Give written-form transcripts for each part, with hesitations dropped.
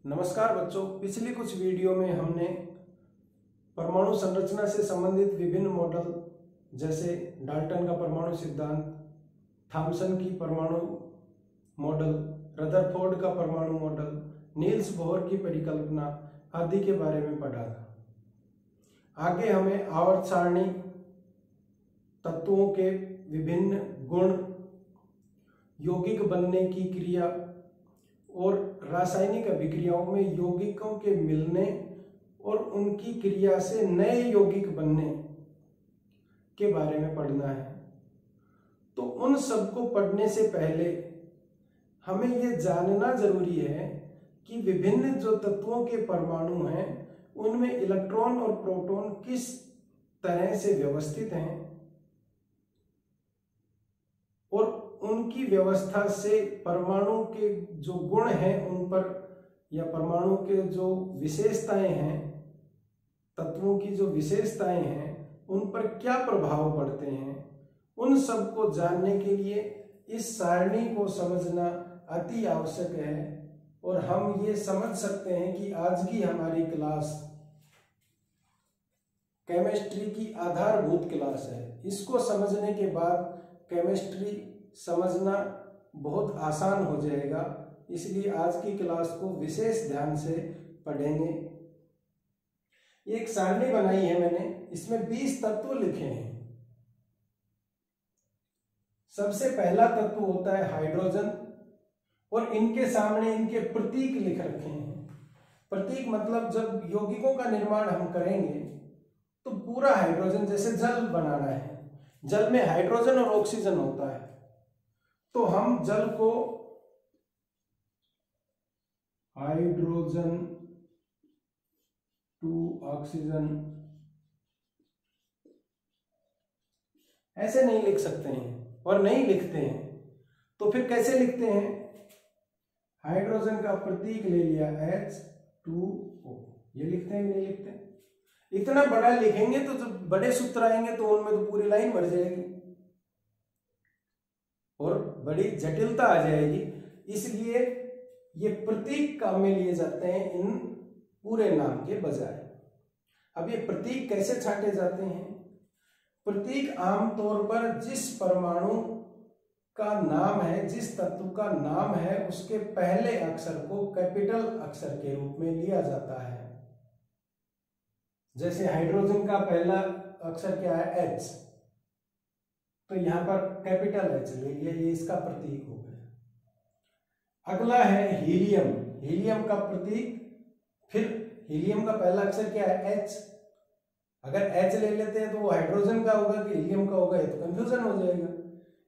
नमस्कार बच्चों, पिछली कुछ वीडियो में हमने परमाणु संरचना से संबंधित विभिन्न मॉडल जैसे डाल्टन का परमाणु सिद्धांत, थॉमसन की परमाणु मॉडल, रदरफोर्ड का परमाणु मॉडल, नील्स बोहर की परिकल्पना आदि के बारे में पढ़ा था। आगे हमें आवर्त सारणी, तत्वों के विभिन्न गुण, यौगिक बनने की क्रिया और रासायनिक अभिक्रियाओं में यौगिकों के मिलने और उनकी क्रिया से नए यौगिक बनने के बारे में पढ़ना है। तो उन सबको पढ़ने से पहले हमें यह जानना जरूरी है कि विभिन्न जो तत्वों के परमाणु हैं उनमें इलेक्ट्रॉन और प्रोटॉन किस तरह से व्यवस्थित हैं और उनकी व्यवस्था से परमाणु के जो गुण हैं उन पर, या परमाणु के जो विशेषताएं हैं, तत्वों की जो विशेषताएं हैं उन पर क्या प्रभाव पड़ते हैं, उन सब को जानने के लिए इस सारणी को समझना अति आवश्यक है। और हम ये समझ सकते हैं कि आज की हमारी क्लास केमिस्ट्री की आधारभूत क्लास है। इसको समझने के बाद केमिस्ट्री समझना बहुत आसान हो जाएगा, इसलिए आज की क्लास को विशेष ध्यान से पढ़ेंगे। एक सारणी बनाई है मैंने, इसमें 20 तत्व लिखे हैं। सबसे पहला तत्व होता है हाइड्रोजन और इनके सामने इनके प्रतीक लिख रखे हैं। प्रतीक मतलब जब यौगिकों का निर्माण हम करेंगे तो पूरा हाइड्रोजन, जैसे जल बनाना है, जल में हाइड्रोजन और ऑक्सीजन होता है, तो हम जल को हाइड्रोजन टू ऑक्सीजन ऐसे नहीं लिख सकते हैं और नहीं लिखते हैं। तो फिर कैसे लिखते हैं? हाइड्रोजन का प्रतीक ले लिया H2O, ये लिखते हैं कि नहीं लिखते? इतना बड़ा लिखेंगे तो जब बड़े सूत्र आएंगे तो उनमें तो पूरी लाइन भर जाएगी और बड़ी जटिलता आ जाएगी, इसलिए ये प्रतीक काम में लिए जाते हैं इन पूरे नाम के बजाय। अब ये प्रतीक कैसे छांटे जाते हैं? प्रतीक आमतौर पर जिस परमाणु का नाम है, जिस तत्व का नाम है, उसके पहले अक्षर को कैपिटल अक्षर के रूप में लिया जाता है। जैसे हाइड्रोजन का पहला अक्षर क्या है? H, तो यहां पर कैपिटल H ले लिया, ये इसका प्रतीक हो गया। अगला है हीलियम। हीलियम का प्रतीक, फिर हीलियम का पहला अक्षर क्या है? H। अगर H ले लेते हैं तो वो हाइड्रोजन का होगा कि हीलियम का होगा, ये तो कंफ्यूजन हो जाएगा,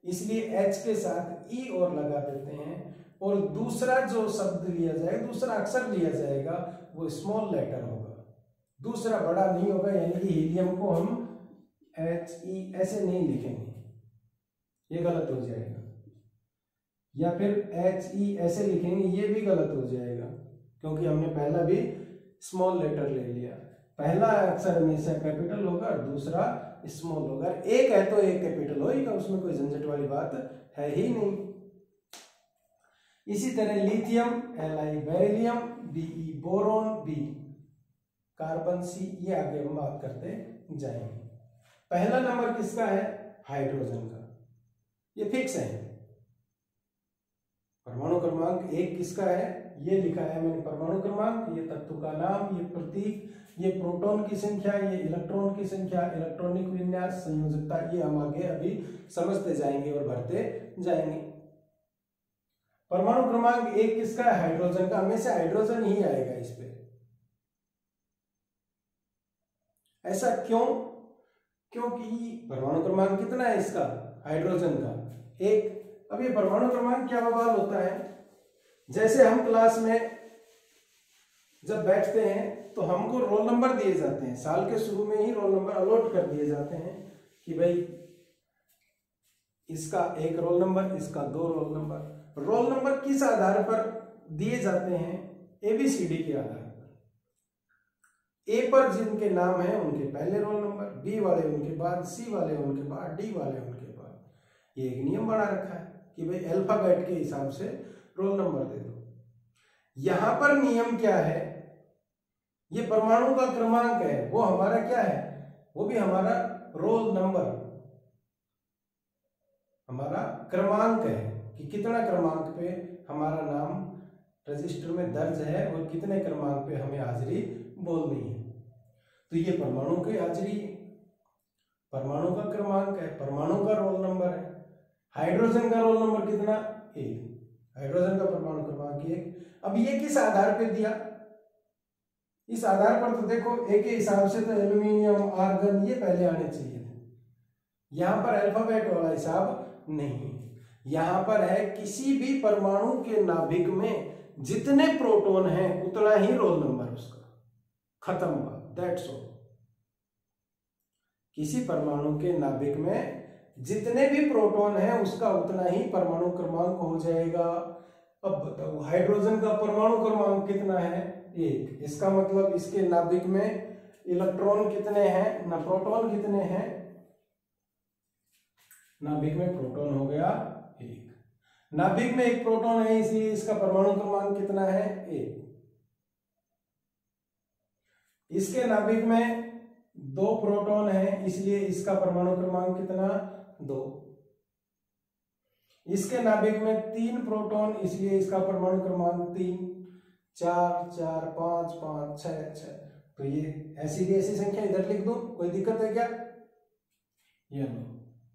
इसलिए H के साथ E और लगा देते हैं और दूसरा जो शब्द लिया जाएगा, दूसरा अक्षर लिया जाएगा, वो स्मॉल लेटर होगा, दूसरा बड़ा नहीं होगा। यानी कि हीलियम को हम HE ऐसे नहीं लिखेंगे, ये गलत हो जाएगा, या फिर HE ऐसे लिखेंगे, ये भी गलत हो जाएगा, क्योंकि हमने पहला भी स्मॉल लेटर ले लिया। पहला अक्षर हमेशा कैपिटल होगा और दूसरा स्मॉल होगा। एक है तो एक कैपिटल होगा, उसमें कोई झंझट वाली बात है ही नहीं। इसी तरह lithium, Li beryllium, Be boron, B carbon, C, ये आगे हम बात करते जाएंगे। पहला नंबर किसका है? हाइड्रोजन का, ये फिक्स है। परमाणु क्रमांक 1 किसका है? ये लिखा है मैंने, परमाणु क्रमांक, ये तत्व का नाम, ये प्रतीक, ये प्रोटॉन की संख्या, ये इलेक्ट्रॉन की संख्या, इलेक्ट्रॉनिक विन्यास, संयोजकता, ये हम आगे अभी समझते जाएंगे और भरते जाएंगे। परमाणु क्रमांक 1 किसका है? हाइड्रोजन का। हमेशा हाइड्रोजन ही आएगा इस पे। ऐसा क्यों? क्योंकि परमाणु क्रमांक कितना है इसका? हाइड्रोजन का 1। अब ये परमाणु क्रमांक क्या बवाल होता है? जैसे हम क्लास में जब बैठते हैं तो हमको रोल नंबर दिए जाते हैं, साल के शुरू में ही रोल नंबर अलॉट कर दिए जाते हैं कि भाई इसका 1 रोल नंबर, इसका 2 रोल नंबर। रोल नंबर किस आधार पर दिए जाते हैं? ABCD के आधार पर। A पर जिनके नाम है उनके पहले रोल नंबर, B वाले उनके बाद, C वाले उनके बाद, D वाले उनके बाद। ये एक नियम बना रखा है कि भाई अल्फाबेट के हिसाब से रोल नंबर दे दो। यहां पर नियम क्या है, ये परमाणु का क्रमांक है, वो हमारा क्या है, वो भी हमारा रोल नंबर, हमारा क्रमांक है कि कितना क्रमांक पे हमारा नाम रजिस्टर में दर्ज है और कितने क्रमांक पे हमें हाजिरी बोलनी है। तो ये परमाणु की हाजिरी है, परमाणु का क्रमांक है, परमाणु का रोल नंबर है। हाइड्रोजन का रोल नंबर कितना, 1, हाइड्रोजन का परमाणु क्रमांक 1। अब ये किस आधार पे दिया, इस आधार पर तो देखो ए के हिसाब से तो एल्यूमिनियम, आर्गन ये पहले आने चाहिए थे, यहां पर अल्फाबेट वाला हिसाब नहीं है। यहां पर है किसी भी परमाणु के नाभिक में जितने प्रोटॉन हैं उतना ही रोल नंबर उसका, खत्म बात, दैट्स ऑल। किसी परमाणु के नाभिक में जितने भी प्रोटॉन हैं उसका उतना ही परमाणु क्रमांक हो जाएगा। अब बताओ हाइड्रोजन का परमाणु क्रमांक कितना है, 1, इसका मतलब इसके नाभिक में इलेक्ट्रॉन कितने हैं ना प्रोटॉन कितने हैं, नाभिक में प्रोटॉन हो गया 1, नाभिक में 1 प्रोटॉन है इसलिए इसका परमाणु क्रमांक कितना है, 1। इसके नाभिक में 2 प्रोटॉन है इसलिए इसका परमाणु क्रमांक कितना, 2। इसके नाभिक में 3 प्रोटॉन इसलिए इसका परमाणु क्रमांक 3, 4, 4, 5, 5, 6, 6। तो ये ऐसी की ऐसी संख्या इधर लिख दूं, कोई दिक्कत है क्या? ये लो,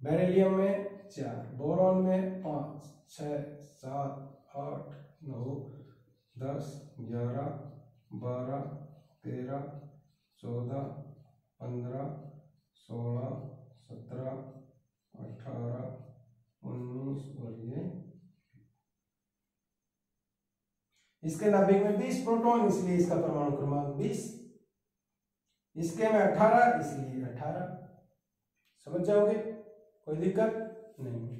बेरिलियम में 4, बोरॉन में 5, 6, 7, 8, 9, 10, 11, 12, 13, 14, 15, 16, 17, 18, 19 और ये इसके नाभिक में 20 प्रोटॉन इसलिए इसका परमाणु क्रमांक 20, इसके में 18 इसलिए 18। समझ जाओगे, कोई दिक्कत नहीं।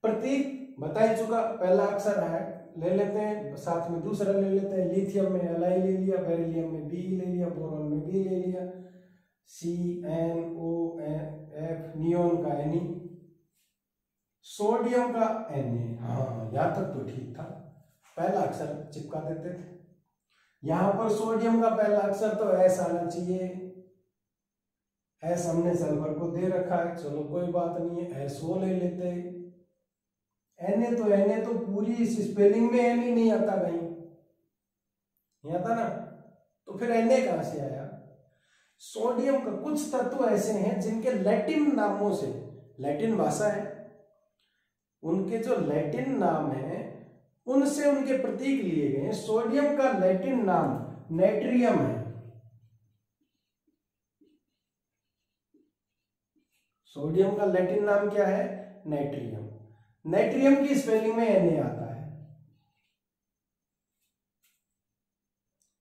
प्रतीक बता ही चुका, पहला अक्षर है ले लेते हैं, साथ में दूसरा ले लेते हैं। लिथियम में Li ले लिया, बेरिलियम में Be ले लिया, बोरॉन में B ले लिया, CnOF, नियोन का Ne, सोडियम का Na। हाँ यहाँ तक तो ठीक था, पहला अक्षर चिपका देते थे। यहां पर सोडियम का पहला अक्षर तो S आना चाहिए, S हमने सल्फर को दे रखा है, चलो कोई बात नहीं है, SO ले लेते। Na तो पूरी इस स्पेलिंग में Na नहीं आता, कहीं नहीं आता ना, तो फिर Na कहां से आया? सोडियम का कुछ तत्व ऐसे हैं जिनके लैटिन नामों से, लैटिन भाषा है, उनके जो लैटिन नाम है उनसे उनके प्रतीक लिए गए हैं। सोडियम का लैटिन नाम नेट्रियम है, सोडियम का लैटिन नाम क्या है? नेट्रियम। नेट्रियम की स्पेलिंग में Na आता है,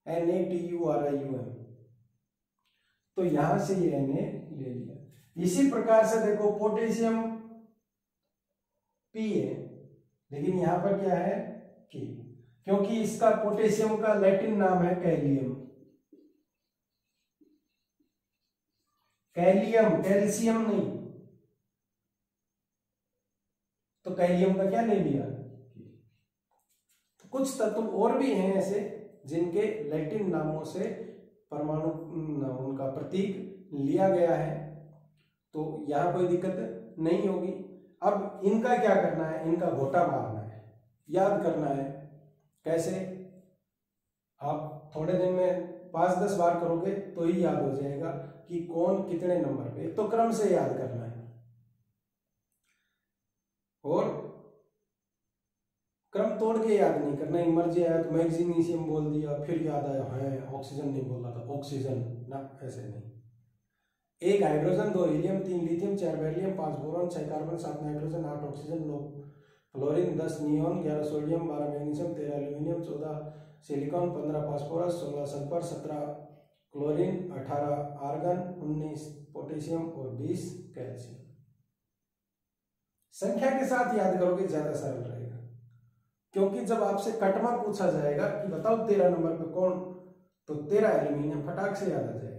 NaTurium, तो यहां से ये Na ले लिया। इसी प्रकार से देखो पोटेशियम P है, लेकिन यहां पर क्या है K, क्योंकि इसका पोटेशियम का लैटिन नाम है कैलियम। कैलियम, कैल्शियम नहीं, तो कैलियम का क्या ले लिया? तो कुछ तत्व और भी हैं ऐसे जिनके लैटिन नामों से परमाणु उनका प्रतीक लिया गया है, तो यहां कोई दिक्कत नहीं होगी। अब इनका क्या करना है? इनका घोटा मारना है, याद करना है। कैसे? आप थोड़े दिन में 5-10 बार करोगे तो ही याद हो जाएगा कि कौन कितने नंबर पे। एक तो क्रम से याद करना है और क्रम तोड़ के याद नहीं करना। इमरजी आया तो मैग्नीशियम बोल दिया, फिर याद आया है ऑक्सीजन नहीं बोला था, ऑक्सीजन ना, ऐसे नहीं। 1 hydrogen, 2 helium, 3 lithium, 4 beryllium, 5 boron, 6 carbon, 7 nitrogen, 8 oxygen, 9 fluorine, 10 neon, 11 sodium, 12 magnesium, 13 aluminium, 14 silicon, 15 phosphorus, 16 sulphur, 17 chlorine, 18 argon, 19 potassium और 20 कैल्शियम। संख्या के साथ याद करोगे ज्यादा सरल रहेगा, क्योंकि जब आपसे कटमा पूछा जाएगा कि बताओ 13 नंबर पे कौन, तो 13 एल्यूमिनियम फटाक से याद आ जाएगा।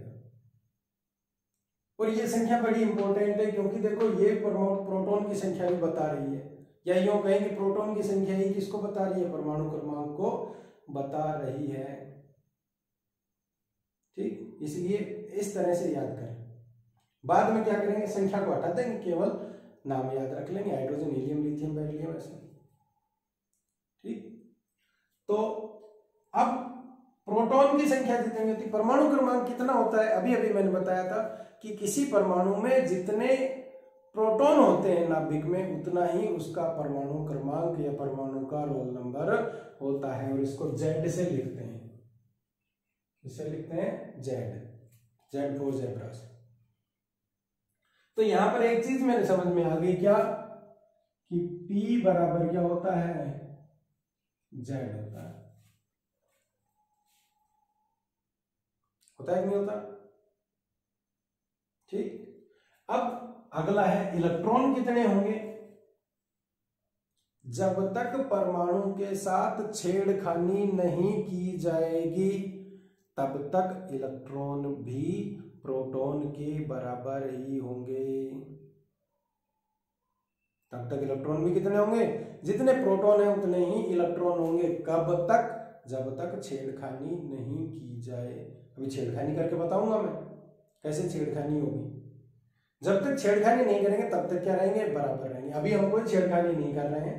और ये संख्या बड़ी इंपॉर्टेंट है, क्योंकि देखो ये प्रोटॉन की संख्या भी बता रही है, या यूं कहें कि प्रोटॉन की संख्या ही किसको बता रही है? परमाणु क्रमांक को बता रही है। ठीक, इसलिए इस तरह से याद करें। बाद में क्या करेंगे, संख्या को हटा देंगे, केवल नाम याद रख लेंगे, हाइड्रोजन, हीलियम, लिथियम, बेरिलियम, ऐसे। ठीक, तो अब प्रोटॉन की संख्या जितनी होती है, परमाणु क्रमांक कितना होता है, अभी अभी मैंने बताया था कि किसी परमाणु में जितने प्रोटॉन होते हैं नाभिक में, उतना ही उसका परमाणु क्रमांक या परमाणु का रोल नंबर होता है, और इसको जेड से लिखते हैं। इसे लिखते हैं जेड फॉर जेब्रास। तो यहां पर एक चीज मेरे समझ में आ गई, क्या कि P बराबर क्या होता है, जेड होता है कि नहीं होता। ठीक, अब अगला है इलेक्ट्रॉन कितने होंगे। जब तक परमाणु के साथ छेड़खानी नहीं की जाएगी तब तक इलेक्ट्रॉन भी प्रोटॉन के बराबर ही होंगे। तब तक इलेक्ट्रॉन भी कितने होंगे, जितने प्रोटॉन है उतने ही इलेक्ट्रॉन होंगे। कब तक, जब तक छेड़खानी नहीं की जाए। अभी छेड़खानी करके बताऊंगा मैं कैसे छेड़खानी होगी। जब तक छेड़खानी नहीं करेंगे तब तक क्या रहेंगे, बराबर रहेंगे। अभी हम कोई छेड़खानी नहीं कर रहे हैं,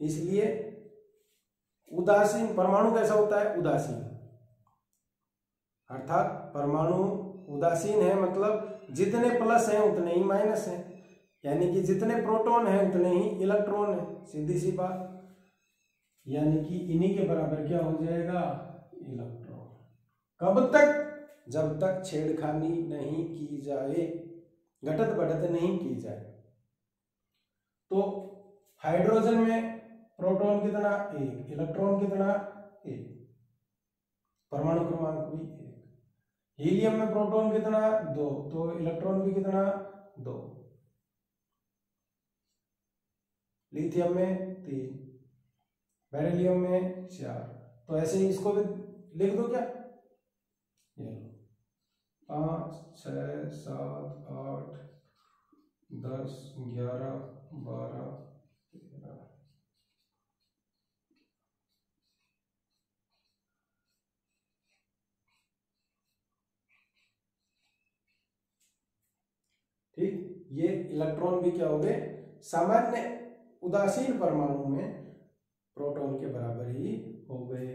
इसलिए उदासीन परमाणु कैसा होता है, उदासीन, अर्थात परमाणु उदासीन है, मतलब जितने प्लस हैं उतने ही माइनस हैं, यानी कि जितने प्रोटॉन हैं उतने ही इलेक्ट्रॉन हैं, सीधी सी बात। यानी कि इन्हीं के बराबर क्या हो जाएगा, इलेक्ट्रॉन। कब तक, जब तक छेड़खानी नहीं की जाए, घटत बढ़त नहीं की जाए। तो हाइड्रोजन में प्रोटॉन कितना, 1, इलेक्ट्रॉन कितना, 1, परमाणु क्रमांक भी 1। हीलियम में प्रोटॉन कितना, 2, तो इलेक्ट्रॉन भी कितना, 2। लिथियम में 3, बेरिलियम में 4। तो ऐसे ही इसको भी लिख दो क्या, ये 5, 6, 7, 8, 10, 11, 12, 13। ठीक, ये इलेक्ट्रॉन भी क्या हो गए, सामान्य उदासीन परमाणु में प्रोटॉन के बराबर ही हो गए।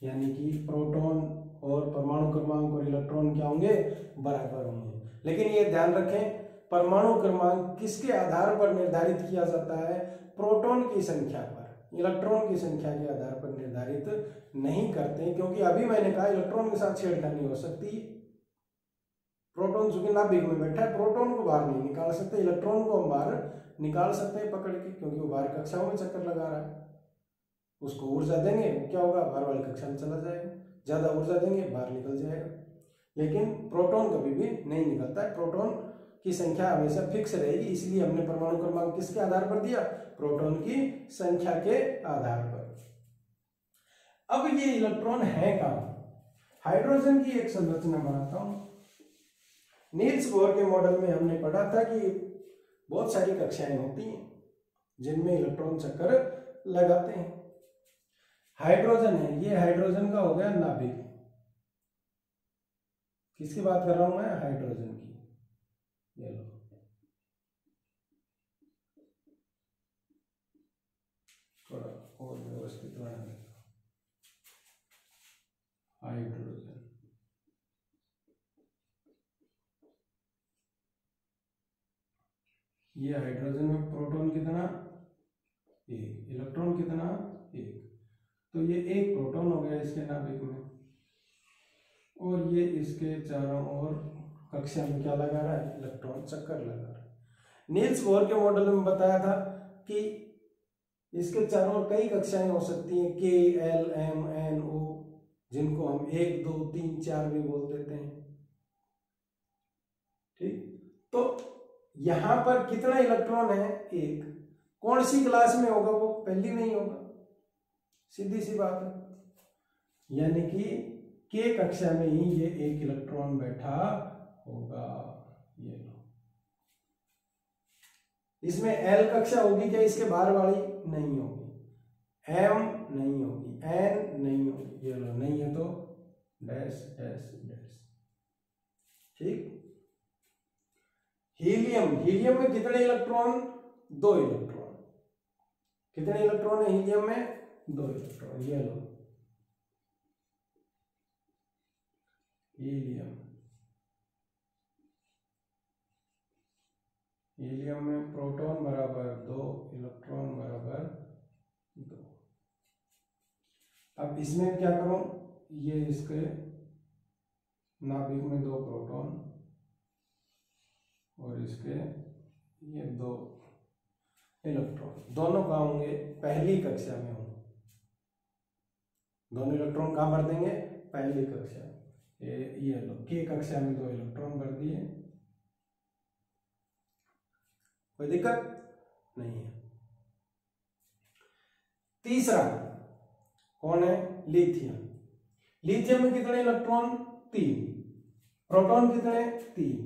यानी कि प्रोटॉन और परमाणु क्रमांक और इलेक्ट्रॉन क्या होंगे, बराबर होंगे। लेकिन ये ध्यान रखें, परमाणु क्रमांक किसके आधार पर निर्धारित किया जाता है, प्रोटॉन की संख्या पर, इलेक्ट्रॉन की संख्या के आधार पर निर्धारित नहीं करते, क्योंकि अभी मैंने कहा इलेक्ट्रॉन के साथ छेड़खानी हो सकती है। प्रोटॉन चूंकि नाभिक में बैठा है, प्रोटॉन को बाहर नहीं निकाल सकते, इलेक्ट्रॉन को हम बाहर निकाल सकते हैं पकड़ के, क्योंकि वो बाहर कक्षाओं में चक्कर लगा रहा है। उसको ऊर्जा देंगे, क्या होगा, बाहर वाली कक्षा में चला जाएगा, ज्यादा ऊर्जा देंगे बाहर निकल जाएगा। लेकिन प्रोटॉन कभी भी नहीं निकलता है, प्रोटॉन की संख्या हमेशा फिक्स रहेगी। इसलिए हमने परमाणु क्रमांक किसके आधार पर दिया, प्रोटॉन की संख्या के आधार पर। अब ये इलेक्ट्रॉन है कहां, हाइड्रोजन की एक संरचना बनाता हूं। नील्स बोर के मॉडल में हमने पढ़ा था कि बहुत सारी कक्षाएं होती हैं जिनमें इलेक्ट्रॉन चक्कर लगाते हैं। हाइड्रोजन है, ये हाइड्रोजन का हो गया नाभिक। किसकी बात कर रहा हूं मैं, हाइड्रोजन की। ये लो, थोड़ा और व्यवस्थित बना देता हूं। हाइड्रोजन, ये हाइड्रोजन में प्रोटॉन कितना, 1, इलेक्ट्रॉन कितना, 1। तो ये 1 प्रोटॉन हो गया इसके नाभिक में, और ये इसके चारों ओर कक्षा में क्या लगा रहा है, इलेक्ट्रॉन चक्कर लगा रहा है। नील्स बोर के मॉडल में बताया था कि इसके चारों ओर कई कक्षाएं हो सकती हैं, K, L, M, N, O, जिनको हम 1, 2, 3, 4 भी बोल देते हैं। ठीक, तो यहां पर कितना इलेक्ट्रॉन है, 1। कौन सी क्लास में होगा, वो पहली में ही होगा, सीधी सी बात है। यानी कि K कक्षा में ही ये 1 इलेक्ट्रॉन बैठा होगा। ये लो, इसमें L कक्षा होगी क्या, इसके बाहर वाली नहीं होगी। एम नहीं होगी, एन नहीं होगी, ये लो नहीं है तो डैश डैश डैश। ठीक। हीलियम, हीलियम में कितने इलेक्ट्रॉन? 2 इलेक्ट्रॉन। कितने इलेक्ट्रॉन है हीलियम में? 2 इलेक्ट्रॉन। ये लो हीलियम, हीलियम में प्रोटॉन बराबर 2, इलेक्ट्रॉन बराबर 2। अब इसमें क्या करूं, ये इसके नाभिक में 2 प्रोटॉन और इसके ये 2 इलेक्ट्रॉन, दोनों कहाँ होंगे? पहली कक्षा में होंगे। दोनों इलेक्ट्रॉन कहाँ भर देंगे? पहली कक्षा में। ये लो के कक्षा में 2 इलेक्ट्रॉन भर दिए, कोई दिक्कत नहीं है। तीसरा कौन है? लिथियम। लिथियम में कितने इलेक्ट्रॉन? 3। प्रोटॉन कितने? 3।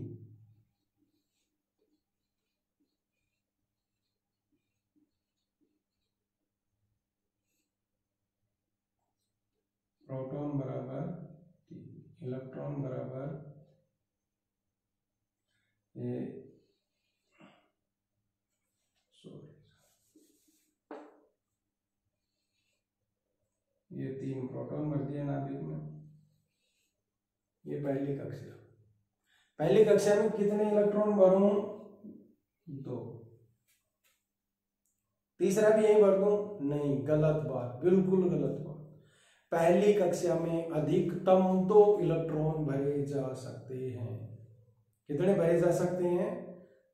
प्रोटॉन बराबर 3, इलेक्ट्रॉन बराबर ये 3 प्रोटॉन भर दिए नाभिक में। ये पहली कक्षा। पहली कक्षा में कितने इलेक्ट्रॉन भरूं? 2। तीसरा भी यही भर दूं? नहीं, गलत बात, बिल्कुल गलत बात। पहली कक्षा में अधिकतम 2 इलेक्ट्रॉन भरे जा सकते हैं। कितने भरे जा सकते हैं?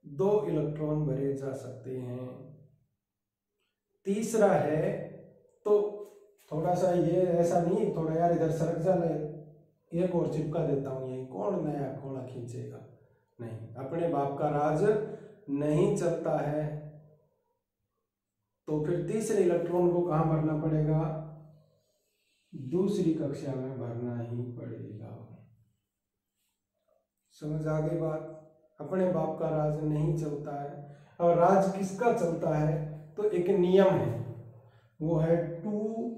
2 इलेक्ट्रॉन भरे जा सकते हैं। तीसरा है तो थोड़ा सा ये ऐसा नहीं, थोड़ा यार इधर सरक जा, एक और चिपका देता हूं, यही कौन नया घोड़ा खींचेगा। नहीं, अपने बाप का राज नहीं चलता है। तो फिर तीसरे इलेक्ट्रॉन को कहां भरना पड़ेगा? दूसरी कक्षा में भरना ही पड़ेगा। समझ आ गई बात? अपने बाप का राज नहीं चलता है। और राज किसका चलता है? तो एक नियम है, वो है 2n²।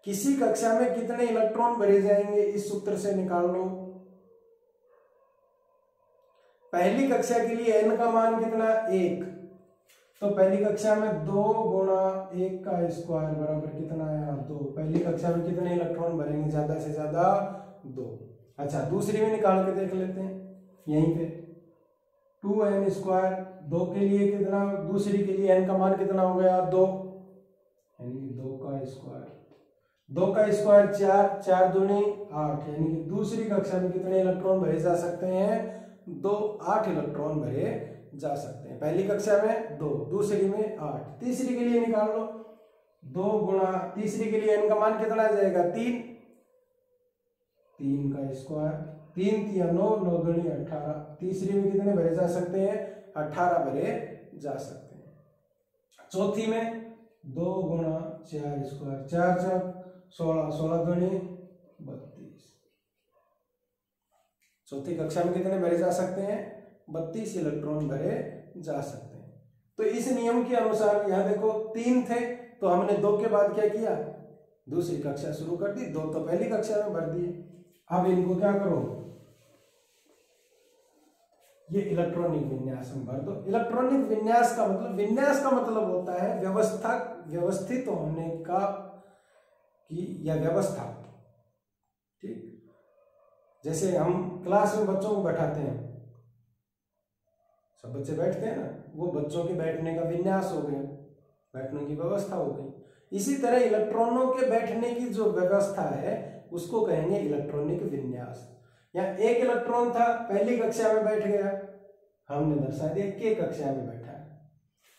किसी कक्षा में कितने इलेक्ट्रॉन भरे जाएंगे इस सूत्र से निकाल लो। पहली कक्षा के लिए n का मान कितना? 1। तो पहली कक्षा में 2 गुणा 1 का स्क्वायर बराबर कितना है? 2। पहली कक्षा में कितने इलेक्ट्रॉन भरेंगे? ज्यादा से ज्यादा 2। अच्छा, दूसरी में निकाल के देख लेते हैं यहीं पे। 2n², 2 के लिए कितना? दूसरी के लिए n का मान कितना हो गया? 2, यानी 2 का स्क्वायर। 2 का स्क्वायर 4, 4 दूनी 8, यानी कि दूसरी कक्षा में कितने इलेक्ट्रॉन भरे जा सकते हैं? 2, 8 इलेक्ट्रॉन भरे जा सकते हैं। पहली कक्षा में 2, दूसरी में 8। तीसरी के लिए निकाल लो, 2 गुणा, तीसरी के लिए n का मान कितना आ जाएगा? 3, 3 का स्क्वायर, 3 3 9, 9 दूनी 18। तीसरी में कितने भरे जा सकते हैं? 18 भरे जा सकते हैं। चौथी में 2 गुणा 4 स्क्वायर, 4 4 16, 16 दूनी 32। चौथी कक्षा में कितने भरे जा सकते हैं? 32 इलेक्ट्रॉन भरे जा सकते हैं। तो इस नियम के अनुसार यहां देखो 3 थे, तो हमने 2 के बाद क्या किया? दूसरी कक्षा शुरू कर दी। 2 तो पहली कक्षा में भर दिए। अब इनको क्या करो? ये इलेक्ट्रॉनिक विन्यास में भर दो। इलेक्ट्रॉनिक विन्यास का मतलब, विन्यास का मतलब होता है व्यवस्था, व्यवस्थित होने का की या व्यवस्था। ठीक, जैसे हम क्लास में बच्चों को बैठाते हैं, सब बच्चे बैठते हैं ना, वो बच्चों के बैठने का विन्यास हो गया, बैठने की व्यवस्था हो गई। इसी तरह इलेक्ट्रॉनों के बैठने की जो व्यवस्था है उसको कहेंगे इलेक्ट्रॉनिक विन्यास। यहाँ एक इलेक्ट्रॉन था, पहली कक्षा में बैठ गया, हमने दर्शा दिया के कक्षा में बैठा है।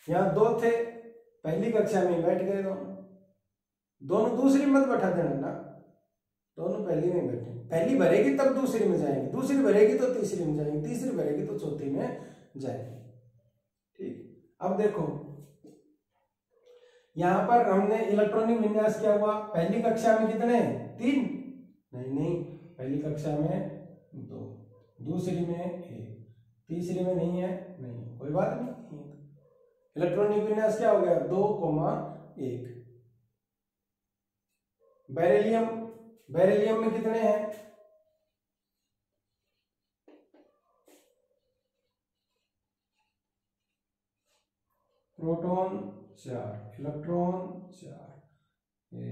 यहाँ 2 थे, पहली कक्षा में बैठ गए दोनों दूसरी मत बैठा देना ना, दोनों पहली में बैठे। पहली भरेगी तब दूसरी में जाएंगे, दूसरी भरेगी तो तीसरी में जाएंगे, तीसरी भरेगी तो चौथी में जाएंगे। ठीक, अब देखो यहां पर हमने इलेक्ट्रॉनिक विन्यास क्या हुआ? पहली कक्षा में कितने? 3? नहीं, पहली कक्षा में 2, दूसरी में 1, तीसरी में नहीं है, नहीं, कोई बात नहीं। इलेक्ट्रॉनिक विन्यास क्या हो गया 2,1। बेरिलियम, बेरिलियम में कितने हैं, प्रोटॉन 4, इलेक्ट्रॉन 4, ये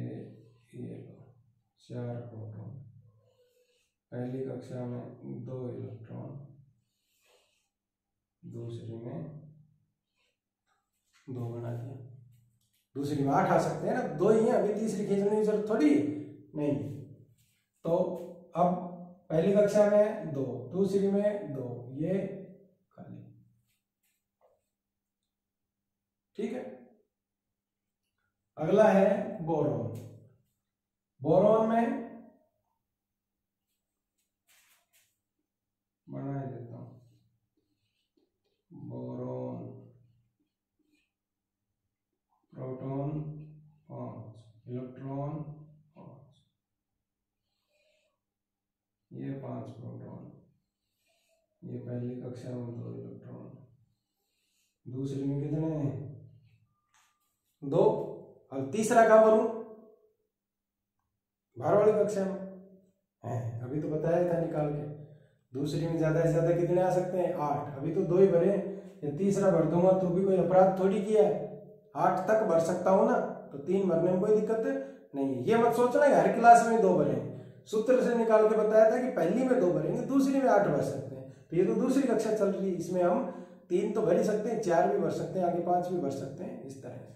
4 प्रोटॉन, पहली कक्षा में 2 इलेक्ट्रॉन, दूसरी में 2 बना दिया। दूसरी में 8 आ सकते हैं ना, 2 ही हैं, अभी तीसरी खींचने की जरूरत थोड़ी नहीं। तो अब पहली कक्षा में 2, दूसरी में 2, ये खाली, ठीक है। अगला है बोरॉन। बोरॉन में बना देता हूं, बोरॉन प्रोटॉन 5, इलेक्ट्रॉन 5, ये 5 प्रोटॉन, ये पहली कक्षा में 2 इलेक्ट्रॉन, दूसरी में कितने हैं 2। अब तीसरा कहाँ भरूं, बाहर वाली कक्षा में है, अभी तो बताया था निकाल के। दूसरी में ज्यादा से ज्यादा कितने आ सकते हैं 8, अभी तो 2 ही भरे, या तीसरा भर दूंगा तो भी कोई अपराध थोड़ी किया है, 8 तक भर सकता हूं ना, तो 3 भरने में कोई दिक्कत नहीं है। ये मत सोचना कि हर क्लास में 2 भरेंगे, सूत्र से निकाल के बताया था कि पहली में 2 भरेंगे, दूसरी में 8 भर सकते हैं। तो ये तो दूसरी कक्षा चल रही है, इसमें हम 3 तो भर ही सकते हैं, 4 भी भर सकते हैं, आगे 5 भी भर सकते हैं, इस तरह से।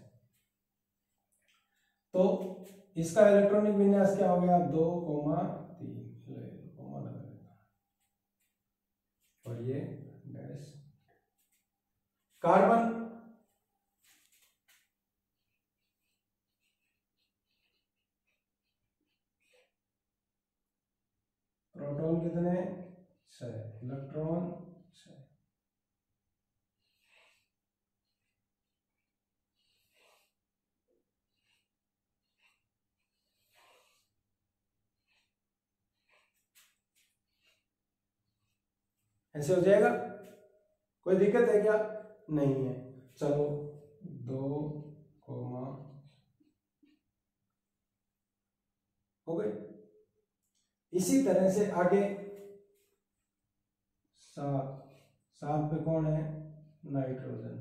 तो इसका इलेक्ट्रॉनिक विन्यास क्या हो गया 2,3, और ये डैश। कार्बन, प्रोटॉन कितने 6, इलेक्ट्रॉन 6, ऐसे हो जाएगा, कोई दिक्कत है क्या, नहीं है। चलो 2, हो गई। इसी तरह से आगे 7 पे कौन है नाइट्रोजन,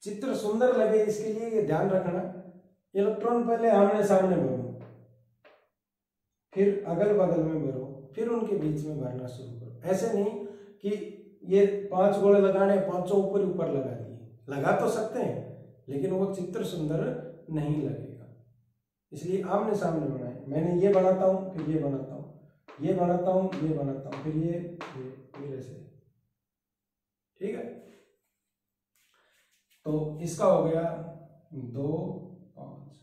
चित्र सुंदर लगे इसके लिए ये ध्यान रखना, इलेक्ट्रॉन पहले आमने सामने भरो, फिर अगल बगल में भरो, फिर उनके बीच में भरना शुरू करो। ऐसे नहीं कि ये 5 गोले लगाने, 5 ऊपर ऊपर लगा दिए, लगा तो सकते हैं लेकिन वो चित्र सुंदर नहीं लगेगा, इसलिए आमने सामने बनाए। मैंने ये बनाता हूँ, फिर ये बनाता हूँ, ये बनाता हूँ, ये बनाता हूँ, फिर ये ऐसे, ठीक है। तो इसका हो गया 2, 5,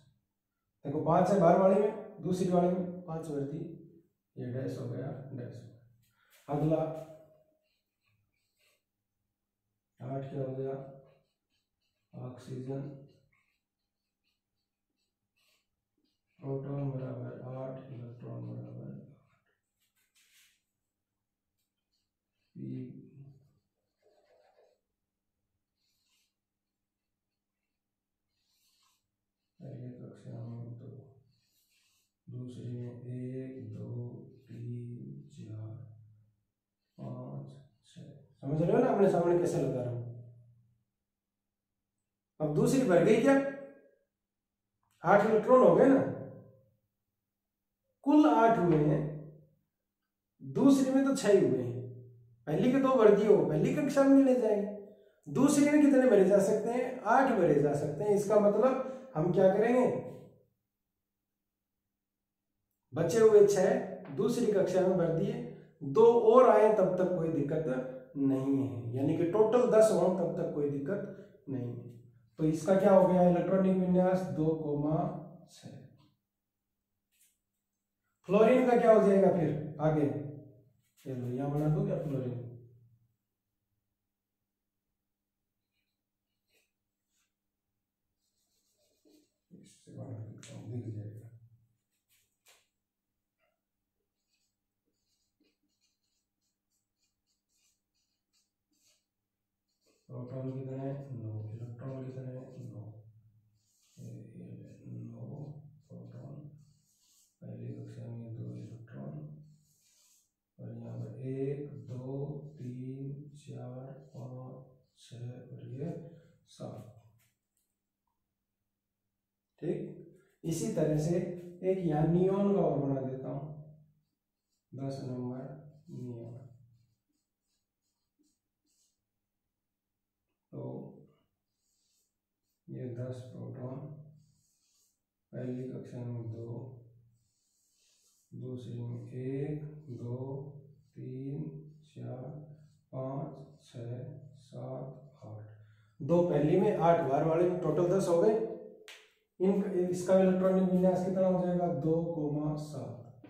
देखो 5 है बाहर वाले में, दूसरी वाले में 5 भरती, ये डैश हो गया, डैश। अगला 8 क्या हो गया, ऑक्सीजन, प्रोटॉन बराबर 8, इलेक्ट्रॉन बराबर 8, पहली कक्षा में 2, दूसरी में 1, 2, 3, 4, 5, 6। समझ रहे हो ना अपने सामने कैसे लगा रहा हूं। अब दूसरी भर गई क्या, 8 इलेक्ट्रॉन हो गए ना, कुल 8 हुए हैं, दूसरी में तो 6 हुए हैं। पहली के 2 भर दिए हो, पहली कक्षा में ले जाएंगे। दूसरी में कितने भरे जा सकते हैं, 8 भरे जा सकते हैं। इसका मतलब हम क्या करेंगे, बचे हुए 6 दूसरी कक्षा में भर दिए, 2 और आए तब तक कोई दिक्कत नहीं है, यानी कि टोटल 10 हो तब तक कोई दिक्कत नहीं है। तो इसका क्या हो गया इलेक्ट्रॉनिक विन्यास 2,6। फ्लोरीन का क्या हो जाएगा फिर आगे, चलो यहां बना दो क्या फ्लोरीन, इससे बना देता हूं, दिख जाएगा। प्रोटॉन कितने, 9, इलेक्ट्रॉन कितने, 9, 9 प्रोटॉन, पहली कक्षा में 2 इलेक्ट्रॉन, और यहाँ पर 1 2 3 4 5 6 और ये 7। ठीक, इसी तरह से एक यहाँ नियॉन का और बना देता हूं, 10 नंबर नियॉन। तो ये 10 प्रोटॉन, पहली कक्षा में 2, दूसरी में 1 2 3 4 5 6 7 8, 2 पहली में 8 बाहर वाले में, टोटल 10 हो गए। इसका इलेक्ट्रॉनिक विन्यास कितना हो जाएगा, 2,7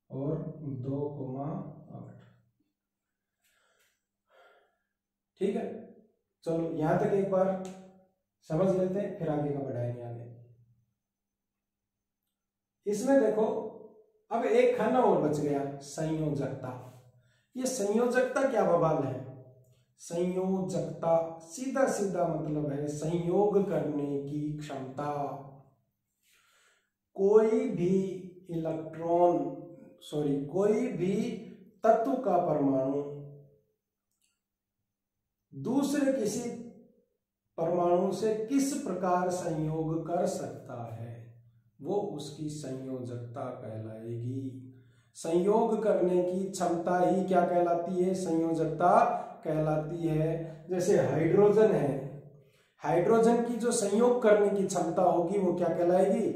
और 2,8। ठीक है, चलो यहां तक एक बार समझ लेते हैं, फिर आगे का बढ़ाएंगे आगे। इसमें देखो अब एक खाना और बच गया, संयोजकता। ये संयोजकता क्या बवाल है, संयोजकता सीधा सीधा मतलब है संयोग करने की क्षमता। कोई भी तत्व का परमाणु दूसरे किसी परमाणु से किस प्रकार संयोग कर सकता है, वो उसकी संयोजकता कहलाएगी। संयोग करने की क्षमता ही क्या कहलाती है, संयोजकता कहलाती है। जैसे हाइड्रोजन है, हाइड्रोजन की जो संयोग करने की क्षमता होगी वो क्या कहलाएगी,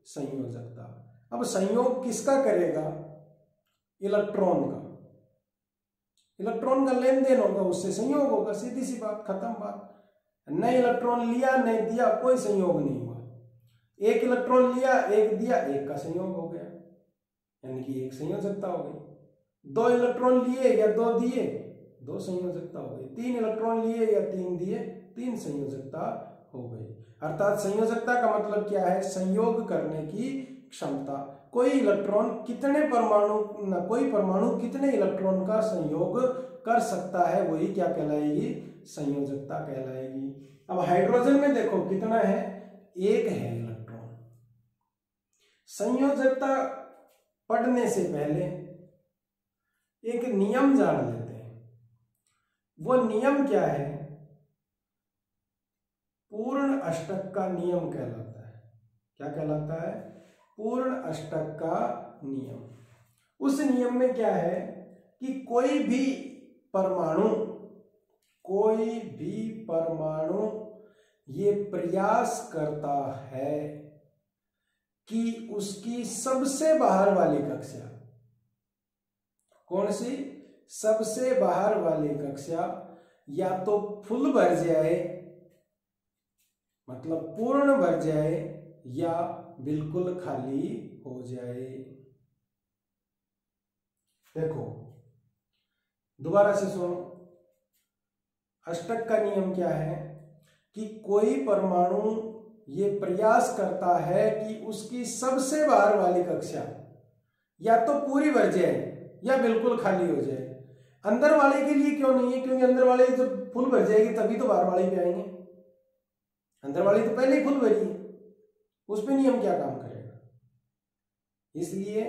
संयोजकता। अब संयोग किसका करेगा, इलेक्ट्रॉन का। इलेक्ट्रॉन का लेन देन होगा, उससे संयोग होगा, सीधी सी बात, खत्म बात। न इलेक्ट्रॉन लिया न दिया, कोई संयोग नहीं हुआ। एक इलेक्ट्रॉन लिया एक दिया, एक का संयोग हो गया, यानी कि एक संयोजकता हो गई। 2 इलेक्ट्रॉन लिए या 2 दिए, 2 संयोजकता हो गई। 3 इलेक्ट्रॉन लिए या 3 दिए, 3 संयोजकता हो गई। अर्थात संयोजकता का मतलब क्या है, संयोग करने की क्षमता। कोई इलेक्ट्रॉन कितने परमाणु, कोई परमाणु कितने इलेक्ट्रॉन का संयोग कर सकता है, वही क्या कहलाएगी, संयोजकता कहलाएगी। अब हाइड्रोजन में देखो कितना है, 1 है इलेक्ट्रॉन। संयोजकता पढ़ने से पहले एक नियम जान लेते हैं। वो नियम क्या है, पूर्ण अष्टक का नियम कहलाता है। क्या कहलाता है, पूर्ण अष्टक का नियम। उस नियम में क्या है कि कोई भी परमाणु ये प्रयास करता है कि उसकी सबसे बाहर वाली कक्षा, कौन सी, सबसे बाहर वाली कक्षा या तो फुल भर जाए, मतलब पूर्ण भर जाए, या बिल्कुल खाली हो जाए। देखो दोबारा से सुनो, अष्टक का नियम क्या है कि कोई परमाणु ये प्रयास करता है कि उसकी सबसे बाहर वाली कक्षा या तो पूरी भर जाए या बिल्कुल खाली हो जाए। अंदर वाले के लिए क्यों नहीं है, क्योंकि अंदर वाले जब फुल भर जाएगी तभी तो बाहर वाले पे आएंगे। अंदर वाली तो पहले ही फुल भरी है, उस पे नियम क्या काम करेगा। इसलिए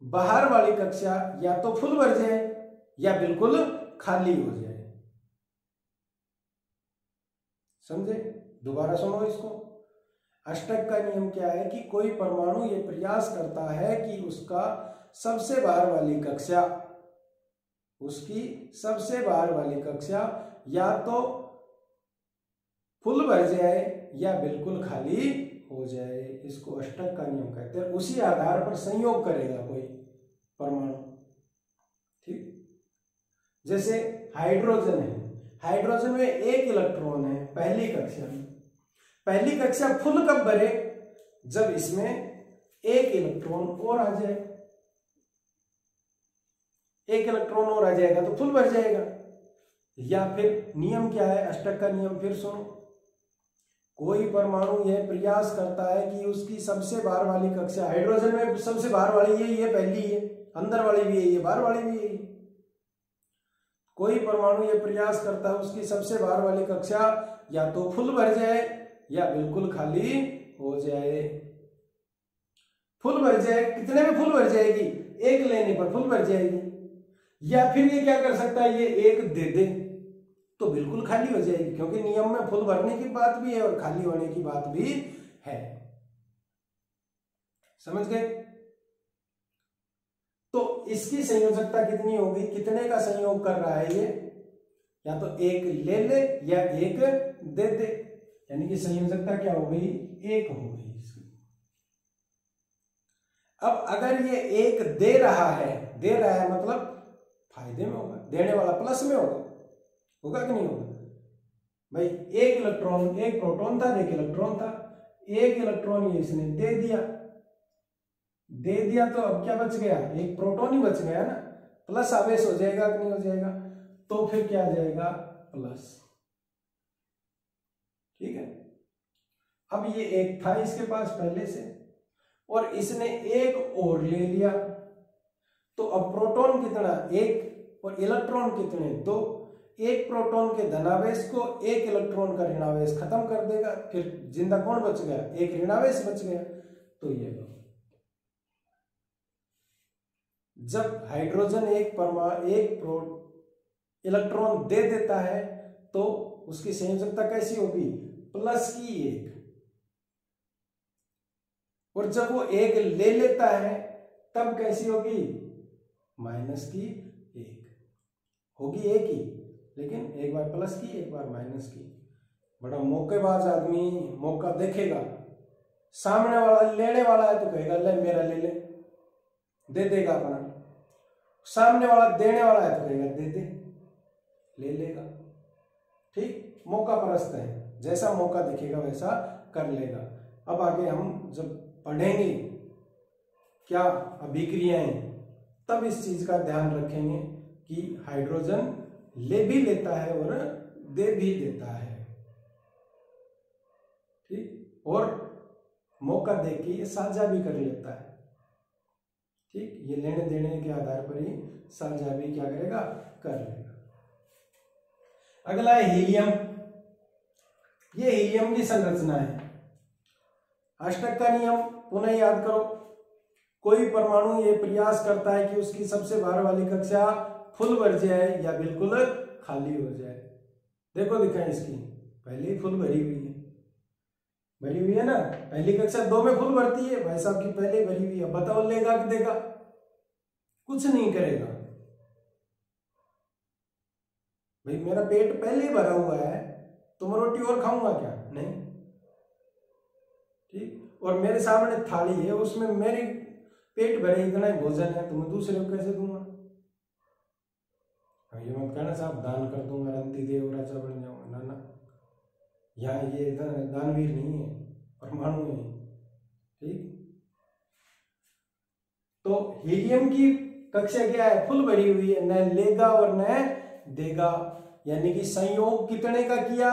बाहर वाली कक्षा या तो फुल भर जाए या बिल्कुल खाली हो जाए। समझे, दोबारा सुनो इसको। अष्टक का नियम क्या है कि कोई परमाणु ये प्रयास करता है कि उसका सबसे बाहर वाली कक्षा, उसकी सबसे बाहर वाली कक्षा या तो फुल भर जाए या बिल्कुल खाली हो जाए। इसको अष्टक का नियम कहते हैं। उसी आधार पर संयोग करेगा कोई परमाणु। ठीक, जैसे हाइड्रोजन है, हाइड्रोजन में 1 इलेक्ट्रॉन है पहली कक्षा में। पहली कक्षा फुल कब भरे, जब इसमें 1 इलेक्ट्रॉन और आ जाए, एक इलेक्ट्रॉन और आ जाएगा तो फुल भर जाएगा। या फिर नियम क्या है अष्टक का नियम, फिर सुनो, कोई परमाणु यह प्रयास करता है कि उसकी सबसे बाहर वाली कक्षा, हाइड्रोजन में सबसे बाहर वाली ये पहली है, अंदर वाली भी है, ये बाहर वाली भी है। कोई परमाणु यह प्रयास करता है उसकी सबसे बाहर वाली कक्षा या तो फुल भर जाए या बिल्कुल खाली हो जाए। फुल भर जाए, कितने में फुल भर जाएगी? एक लेने पर फुल भर जाएगी। या फिर ये क्या कर सकता है, ये एक दे दे तो बिल्कुल खाली हो जाएगी, क्योंकि नियम में फुल भरने की बात भी है और खाली होने की बात भी है। समझ गए? तो इसकी संयोजकता कितनी होगी, कितने का संयोग कर रहा है ये, या तो एक ले ले या एक दे दे, यानी कि संयोजकता क्या हो गई, एक हो गई इसकी। अब अगर ये एक दे रहा है मतलब फायदे में होगा, देने वाला प्लस में होगा कि नहीं होगा? भाई एक इलेक्ट्रॉन, एक प्रोटॉन था, एक इलेक्ट्रॉन था, एक इलेक्ट्रॉन ये इसने दे दिया तो अब क्या बच गया, एक प्रोटॉन ही बच गया ना, प्लस आवेश हो जाएगा कि नहीं हो जाएगा? तो फिर क्या आ जाएगा, प्लस। ठीक है। अब ये एक था इसके पास पहले से और इसने एक और ले लिया, तो अब प्रोटॉन कितना, एक, और इलेक्ट्रॉन कितने, दो। एक प्रोटॉन के धनावेश को एक इलेक्ट्रॉन का ऋणावेश खत्म कर देगा, फिर जिंदा कौन बच गया, एक ऋणावेश बच गया। तो ये लो, जब हाइड्रोजन एक इलेक्ट्रॉन दे देता है तो उसकी संयोजकता कैसी होगी, प्लस की एक, और जब वो एक ले लेता है तब कैसी होगी, माइनस की एक होगी, एक ही, लेकिन एक बार प्लस की एक बार माइनस की। बड़ा मौकेबाज आदमी, मौका देखेगा, सामने वाला लेने वाला है तो कहेगा ले मेरा ले ले, दे देगा अपना। सामने वाला देने वाला है तो कहेगा दे दे, ले लेगा। ठीक, मौका परस्त है, जैसा मौका दिखेगा वैसा कर लेगा। अब आगे हम जब पढ़ेंगे क्या अभिक्रियाएं, तब इस चीज का ध्यान रखेंगे कि हाइड्रोजन ले भी लेता है और दे भी देता है। ठीक, और मौका देके ये साझा भी कर लेता है। ठीक, ये लेने देने के आधार पर ही साझा भी क्या करेगा, कर लेगा। अगला है हीलियम। ये हीलियम की संरचना है। अष्टक का नियम पुनः याद करो, कोई परमाणु ये प्रयास करता है कि उसकी सबसे बाहर वाली कक्षा फुल भर जाए या बिल्कुल खाली हो जाए। देखो दिखाएं, इसकी पहले ही फुल भरी हुई है ना, पहली कक्षा 2 में फुल भरती है, भाई साहब की पहले ही भरी हुई है। बताओ लेगा कि देगा, कुछ नहीं करेगा। भाई मेरा पेट पहले ही भरा हुआ है तो मैं रोटी और खाऊंगा क्या, नहीं। ठीक, और मेरे सामने थाली है, उसमें मेरी पेट भरे इतना ही भोजन है तो मैं दूसरे को कैसे दूंगा? ये मत कहना साहब दान कर दूंगा, रंती देव राजा बन जाऊंगा, ना ना, यहाँ ये इधर दानवीर नहीं है, परमाणु है। ठीक, तो हीलियम की कक्षा क्या है, फुल भरी हुई है, न लेगा और न देगा, यानी कि संयोग कितने का किया,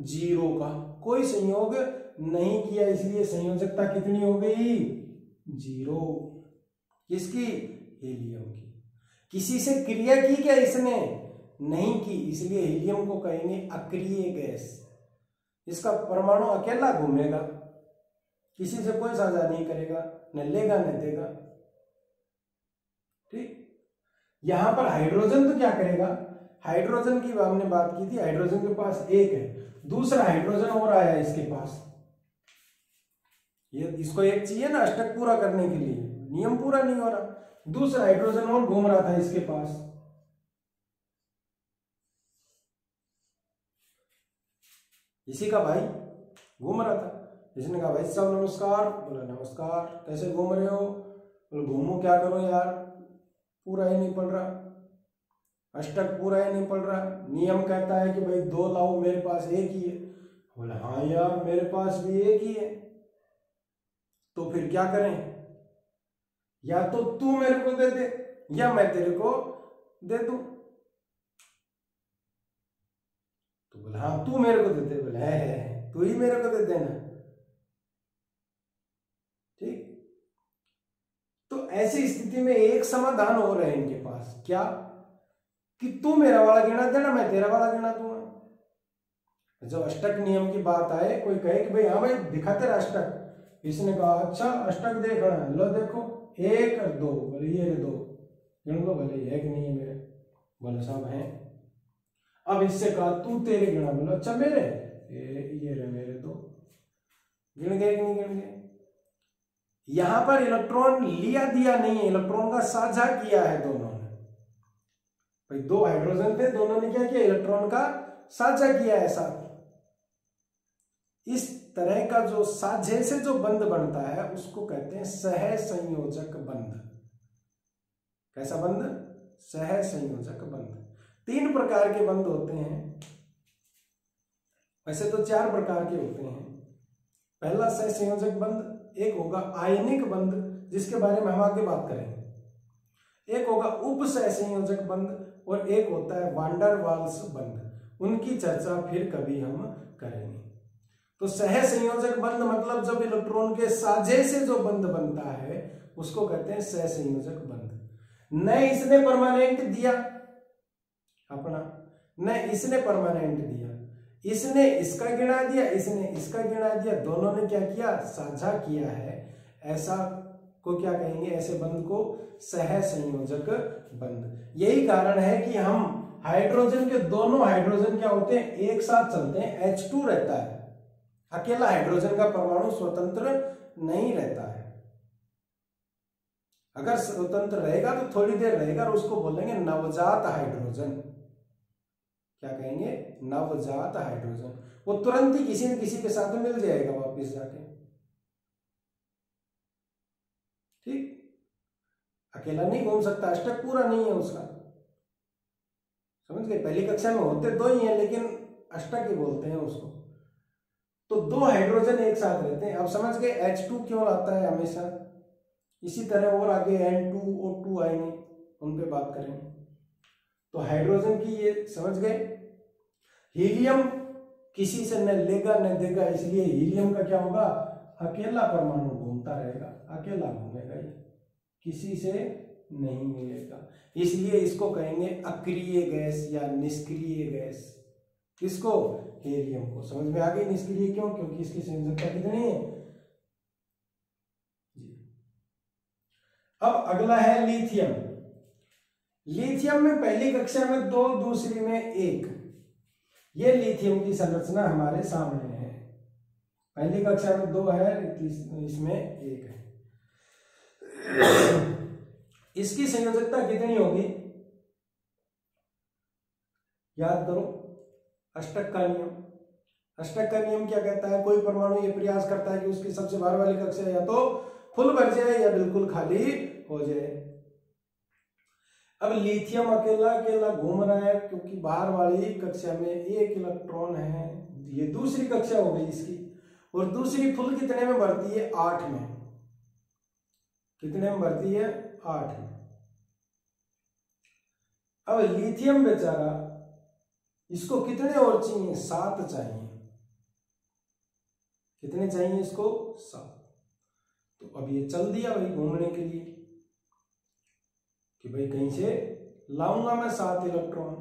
0 का, कोई संयोग नहीं किया, इसलिए संयोजकता कितनी हो गई, 0। किसकी, हीलियम की। किसी से क्रिया की क्या इसने, नहीं की, इसलिए हीलियम को कहेंगे अक्रिय गैस। इसका परमाणु अकेला घूमेगा, किसी से कोई साझा नहीं करेगा, न लेगा न देगा। ठीक, यहां पर हाइड्रोजन तो क्या करेगा, हाइड्रोजन की हमने बात की थी, हाइड्रोजन के पास एक है, दूसरा हाइड्रोजन और आया इसके पास, ये इसको एक चाहिए ना अष्टक पूरा करने के लिए, नियम पूरा नहीं हो रहा, दूसरा हाइड्रोजन और घूम रहा था इसके पास। इसी का भाई घूम रहा था, इसने कहा भाई साहब नमस्कार, बोला नमस्कार, कैसे घूम रहे हो? बोले घूमू क्या करो यार, पूरा ही नहीं पड़ रहा, अष्टक पूरा ही नहीं पड़ रहा, नियम कहता है कि भाई 2 लाओ, मेरे पास एक ही है। बोला हाँ यार मेरे पास भी एक ही है, तो फिर क्या करें, या तो तू मेरे को दे दे या मैं तेरे को दे दूं? तो बोला हाँ तू मेरे को दे दे। बोले है तू ही मेरे को दे देना। ठीक, तो ऐसी स्थिति में एक समाधान हो रहा है इनके पास, क्या कि तू मेरा वाला गिना देना, मैं तेरा वाला गिना दूंगा। जब अष्टक नियम की बात आए, कोई कहे कि भाई हाँ भाई दिखा तेरा अष्टक, इसने कहा अच्छा अष्टक देखना है, लो देखो 1 और 2, बोले ये 2 गिन लो, बोले एक नहीं है मेरे, बोले सब हैं। अब इससे कहा तू तेरे गिना, बोलो अच्छा मेरे, ये रहे मेरे 2, गिन गए कि नहीं गिन गए? यहां पर इलेक्ट्रॉन लिया दिया नहीं है, इलेक्ट्रॉन का साझा किया है दोनों ने। भाई 2 हाइड्रोजन थे, दोनों ने क्या किया, इलेक्ट्रॉन का साझा किया है साथ। इस तरह का जो साझे से जो बंध बनता है उसको कहते हैं सहसंयोजक बंध। कैसा बंध? सहसंयोजक बंध। 3 प्रकार के बंध होते हैं, वैसे तो 4 प्रकार के होते हैं। पहला सहसंयोजक बंध, एक होगा आयनिक बंध जिसके बारे में हम आगे बात करेंगे, एक होगा उप सहसंयोजक बंध और एक होता है वांडर वाल्स बंध। उनकी चर्चा फिर कभी हम करेंगे। तो सहसंयोजक बंध मतलब जब इलेक्ट्रॉन के साझे से जो बंध बनता है उसको कहते हैं सहसंयोजक बंध। न इसने परमानेंट दिया अपना, न इसने परमानेंट दिया, इसने इसका गिना दिया, इसने इसका गिना दिया, दोनों ने क्या किया, साझा किया है। ऐसा को क्या कहेंगे, ऐसे बंध को सहसंयोजक बंध। यही कारण है कि हम हाइड्रोजन के दोनों हाइड्रोजन क्या होते हैं, एक साथ चलते हैं, H2 रहता है। अकेला हाइड्रोजन का परमाणु स्वतंत्र नहीं रहता है। अगर स्वतंत्र रहेगा तो थोड़ी देर रहेगा और उसको बोलेंगे नवजात हाइड्रोजन। क्या कहेंगे, नवजात हाइड्रोजन। वो तुरंत ही किसी न किसी के साथ मिल जाएगा वापस जाके। ठीक, अकेला नहीं घूम सकता, अष्टक पूरा नहीं है उसका, समझ गए। पहली कक्षा में होते 2 ही हैं लेकिन अष्टक ही बोलते हैं उसको। तो 2 हाइड्रोजन एक साथ रहते हैं। अब समझ गए H2 क्यों आता है हमेशा। इसी तरह और आगे N2O2 आएंगे, उन पे बात करेंगे। तो हाइड्रोजन की ये समझ गए। हीलियम किसी से न लेगा न देगा, इसलिए हीलियम का क्या होगा, अकेला परमाणु घूमता रहेगा, अकेला घूमेगा, ये किसी से नहीं मिलेगा। इसलिए इसको कहेंगे अक्रिय गैस या निष्क्रिय गैस। किसको, हीलियम को। समझ में आ गई निष्क्रिय क्यों, क्योंकि इसकी संयोजकता कितनी है। अब अगला है लिथियम। लिथियम में पहली कक्षा में 2, दूसरी में 1। ये लिथियम की संरचना हमारे सामने है। पहली कक्षा में 2 है, इसमें 1 है। इसकी संयोजकता कितनी होगी, याद करो, अष्टक का नियम। अष्टक का नियम क्या कहता है, कोई परमाणु ये प्रयास करता है कि उसकी सबसे बाहर वाली कक्षा या तो फुल भर जाए या बिल्कुल खाली हो जाए। अब लिथियम अकेला अकेला घूम रहा है क्योंकि बाहर वाली कक्षा में 1 इलेक्ट्रॉन है। ये दूसरी कक्षा हो गई इसकी, और दूसरी फुल कितने में भरती है, 8 में। कितने में भरती है, 8 में। अब लिथियम बेचारा, इसको कितने और चाहिए, 7 चाहिए। कितने चाहिए इसको, 7। तो अब ये चल दिया भाई घूमने के लिए कि भाई कहीं से लाऊंगा मैं 7 इलेक्ट्रॉन।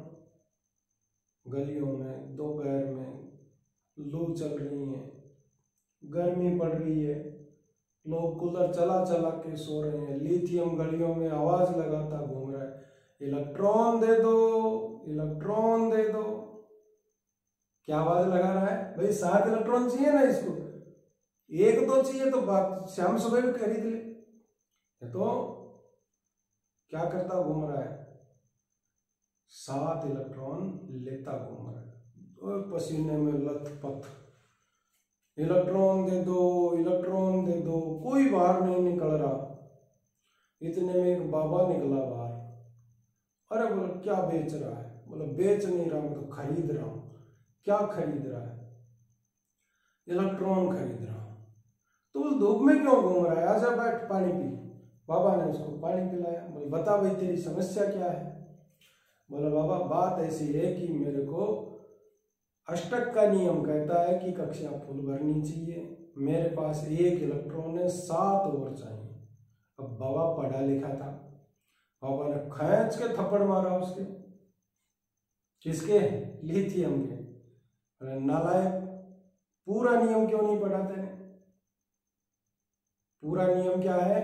गलियों में, दोपहर में लू चल रही है, गर्मी पड़ रही है, लोग कूलर चला चला के सो रहे हैं, लिथियम गलियों में आवाज लगाता घूम रहा है, इलेक्ट्रॉन दे दो, इलेक्ट्रॉन दे दो। क्या आवाज लगा रहा है, भाई 7 इलेक्ट्रॉन चाहिए ना इसको, 1 तो चाहिए, तो बात शाम सुबह भी खरीद ले। तो क्या करता घूम रहा है, 7 इलेक्ट्रॉन लेता घूम रहा है और पसीने में लथपथ, इलेक्ट्रॉन दे दो, इलेक्ट्रॉन दे दो। कोई बाहर नहीं निकल रहा। इतने में एक बाबा निकला बाहर। अरे बोला क्या बेच रहा है, बोला बेच नहीं रहा हूं तो खरीद रहा हूं। क्या खरीद रहा है, इलेक्ट्रॉन खरीद रहा हूं। तो धूप में क्यों घूम रहा है, आजा बैठ पानी पी। बाबा ने उसको पानी पिलाया। बोले बता भाई तेरी समस्या क्या है। बोला बाबा बात ऐसी है कि मेरे को अष्टक का नियम कहता है कि कक्षा फुल भरनी चाहिए, मेरे पास 1 इलेक्ट्रॉन है, 7 और चाहिए। अब बाबा पढ़ा लिखा था, बाबा ने खींच के थप्पड़ मारा उसके, किसके? लिथियम के। अरे नालायक, पूरा नियम क्यों नहीं पढ़ा तेने? पूरा नियम क्या है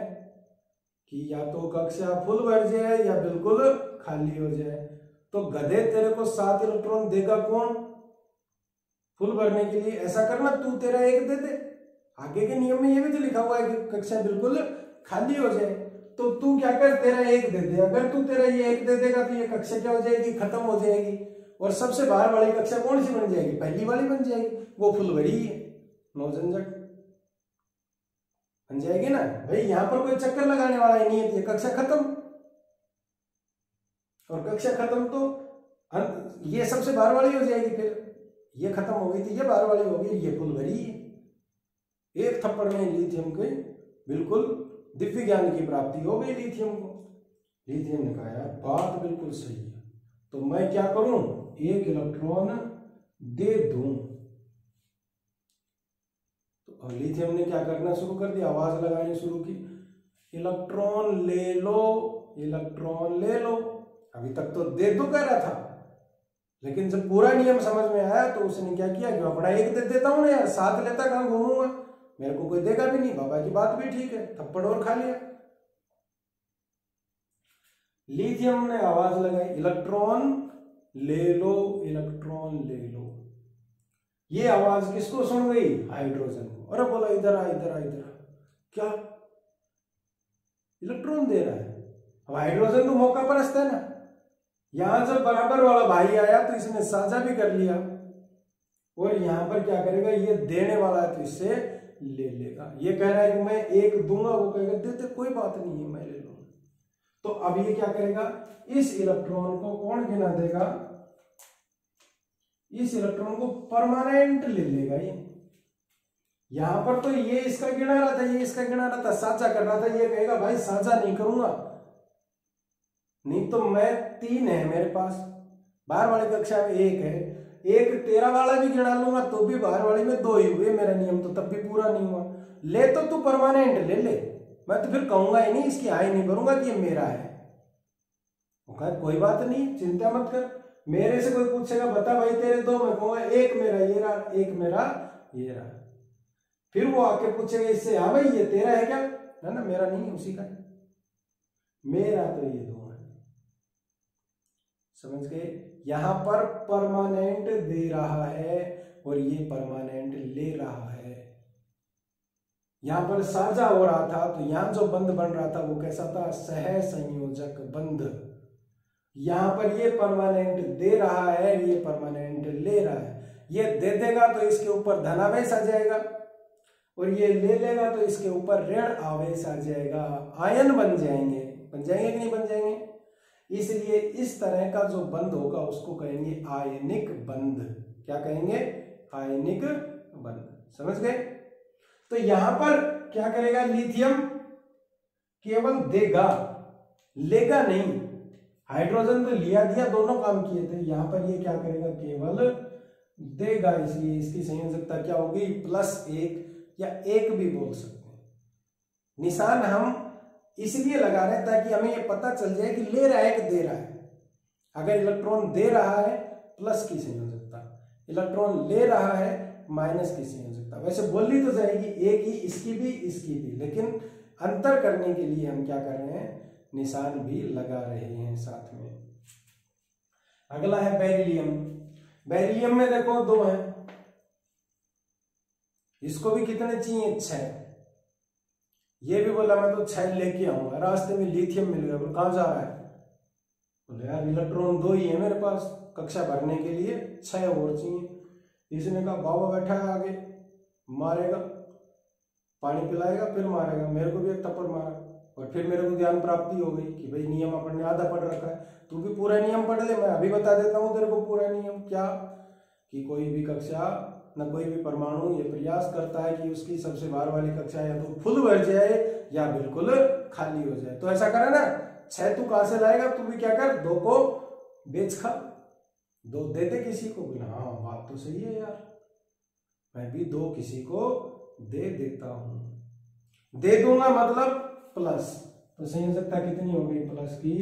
कि या तो कक्षा फुल भर जाए या बिल्कुल खाली हो जाए। तो गधे तेरे को 7 इलेक्ट्रॉन देगा कौन फुल भरने के लिए? ऐसा करना, तू तेरा 1 दे दे। आगे के नियम में ये भी तो लिखा हुआ है कि कक्षा बिल्कुल खाली हो जाए, तो तू क्या कर, तेरा 1 दे दे। अगर तू तेरा ये 1 दे देगा तो ये कक्षा क्या हो जाएगी? खत्म हो जाएगी। और सबसे बाहर वाली कक्षा कौन सी बन जाएगी? पहली वाली बन जाएगी, वो फुल भरी है, नो झंझट बन जाएगी ना भाई। यहां पर कोई चक्कर लगाने वाला ही नहीं है, ये कक्षा खत्म। और कक्षा खत्म तो ये सबसे बाहर वाली हो जाएगी, फिर ये खत्म हो गई थी, ये बाहर वाली हो गई, ये फुल भरी है। एक थप्पड़ में लिथियम के बिल्कुल दिव्य ज्ञान की प्राप्ति हो गई लिथियम को। लिथियम ने कहा यार बात बिल्कुल सही है, तो मैं क्या करूं, 1 इलेक्ट्रॉन दे दूं। तो लिथियम ने क्या करना शुरू कर दिया? आवाज लगानी शुरू की, इलेक्ट्रॉन ले लो, इलेक्ट्रॉन ले लो। अभी तक तो दे दो कह रहा था, लेकिन जब पूरा नियम समझ में आया तो उसने क्या किया कि अपना 1 दे देता हूं ना यार, 7 लेता कहां घूमूंगा, मेरे को कोई देगा भी नहीं। बाबा की बात भी ठीक है, थप्पड़ और खा लिया। लिथियम ने आवाज लगाई, इलेक्ट्रॉन ले लो, इलेक्ट्रॉन ले लो। ये आवाज किसको सुन गई? हाइड्रोजन को। अरे बोला इधर आ, इधर आ, इधर आ। क्या इलेक्ट्रॉन दे रहा है? अब हाइड्रोजन तो मौका परस्त है ना, यहां जब बराबर वाला भाई आया तो इसने साझा भी कर लिया, और यहां पर क्या करेगा, ये देने वाला है तो इससे ले लेगा। ये कह रहा है कि मैं 1 दूंगा, वो कहेगा देते कोई बात नहीं है, मैं ले लूंगा। तो अब ये क्या करेगा, इस इलेक्ट्रॉन को कौन गिना देगा? इस इलेक्ट्रॉन को परमानेंट ले लेगा ये। यहां पर तो ये इसका गिना रहा था, ये इसका गिना रहा था, साझा कर रहा था, ये कहेगा भाई साझा नहीं करूंगा, नहीं तो मैं 3 है मेरे पास, बाहर वाली कक्षा में 1 है, 1 13 वाला भी गिना लूंगा तो भी बाहर वाली में 2 ही हुए, मेरा नियम तो तब भी पूरा नहीं हुआ। ले तो तू परमानेंट ले ले, मैं तो फिर कहूंगा ही नहीं, इसकी हाई नहीं करूंगा कि ये मेरा है। वो कहा कोई बात नहीं, चिंता मत कर, मेरे से कोई पूछेगा बता भाई तेरे 2, मैं कहूंगा 1 मेरा ये रहा, 1 मेरा ये रहा। फिर वो आके पूछेगा इससे, हाँ भाई ये तेरा है क्या? ना मेरा नहीं, उसी का है, मेरा तो ये 2 है। समझ गए? यहां पर परमानेंट दे रहा है और ये परमानेंट ले रहा है। यहां पर साझा हो रहा था, तो यहां जो बंध बन रहा था वो कैसा था? सह संयोजक बंध। यहां पर ये परमानेंट दे रहा है, ये परमानेंट ले रहा है। ये दे देगा तो इसके ऊपर धनावेश आ जाएगा, और ये ले लेगा तो इसके ऊपर ऋण आवेश आ जाएगा, आयन बन जाएंगे। बन जाएंगे कि नहीं बन जाएंगे? इसलिए इस तरह का जो बंध होगा उसको कहेंगे आयनिक बंध। क्या कहेंगे? आयनिक बंध। समझ गए? तो यहां पर क्या करेगा लिथियम? केवल देगा, लेगा नहीं। हाइड्रोजन तो लिया दिया, दोनों काम किए थे। यहां पर ये क्या करेगा? केवल देगा। इसलिए इसकी संयोजकता क्या होगी? +1 या 1 भी बोल सकते हैं। निशान हम इसलिए लगा रहे हैं ताकि हमें ये पता चल जाए कि ले रहा है कि दे रहा है। अगर इलेक्ट्रॉन दे रहा है प्लस की संयोजकता, इलेक्ट्रॉन ले रहा है माइनस की संयोजकता। वैसे बोली तो जाएगी एक ही, इसकी भी इसकी भी, लेकिन अंतर करने के लिए हम क्या कर रहे हैं? निशान भी लगा रहे हैं साथ में। अगला है बेरिलियम। बेरिलियम में देखो 2 है, इसको भी कितने चाहिए? 6। ये भी बोला मैं तो 6 लेके आऊंगा। रास्ते में लिथियम मिल गया, बोले कहां जा रहा है? बोले यार इलेक्ट्रॉन 2 ही है मेरे पास, कक्षा भरने के लिए 6 और चाहिए। इसने कहा बाबा बैठा है आगे, मारेगा, पानी पिलाएगा, फिर मारेगा। मेरे को भी एक थप्पड़ मारा, और फिर मेरे को ज्ञान प्राप्ति हो गई कि भाई नियम अपन ने आधा पढ़ रखा है, तू भी पूरा नियम पढ़ ले। मैं अभी बता देता हूं तेरे को पूरा नियम। क्या? कि कोई भी कक्षा न कोई भी परमाणु ये प्रयास करता है कि उसकी सबसे बाहर वाली कक्षा या तो फुल भर जाए या बिल्कुल खाली हो जाए। तो ऐसा करे ना, 6 तू कहां से लाएगा? तू भी क्या कर, 2 को बेच खा, दो दे दे किसी को। बोला हाँ बात तो सही है यार, मैं भी दो किसी को दे देता हूं। दे दूंगा मतलब प्लस, तो संयोजकता कितनी हो गई? प्लस की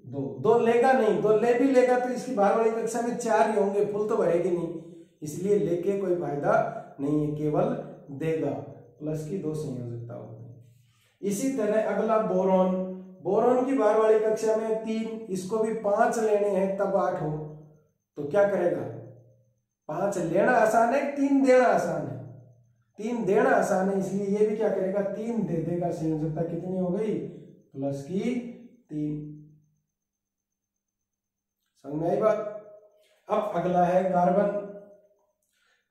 दो। दो लेगा नहीं, दो ले भी लेगा तो इसकी बाहर वाली कक्षा में 4 ही होंगे, फुल तो भरेगी नहीं, इसलिए लेके कोई फायदा नहीं है, केवल देगा। प्लस की 2 संयोजकता हो गई। इसी तरह अगला बोरॉन। बोरॉन की बाहर वाली कक्षा में 3, इसको भी 5 लेने हैं तब 8 हो, तो क्या करेगा? 5 लेना आसान है, 3 देना आसान है। 3 देना आसान है, इसलिए ये भी क्या करेगा? 3 दे देगा। संयोजकता कितनी हो गई? प्लस की 3। समझ में आई बात? अब अगला है कार्बन।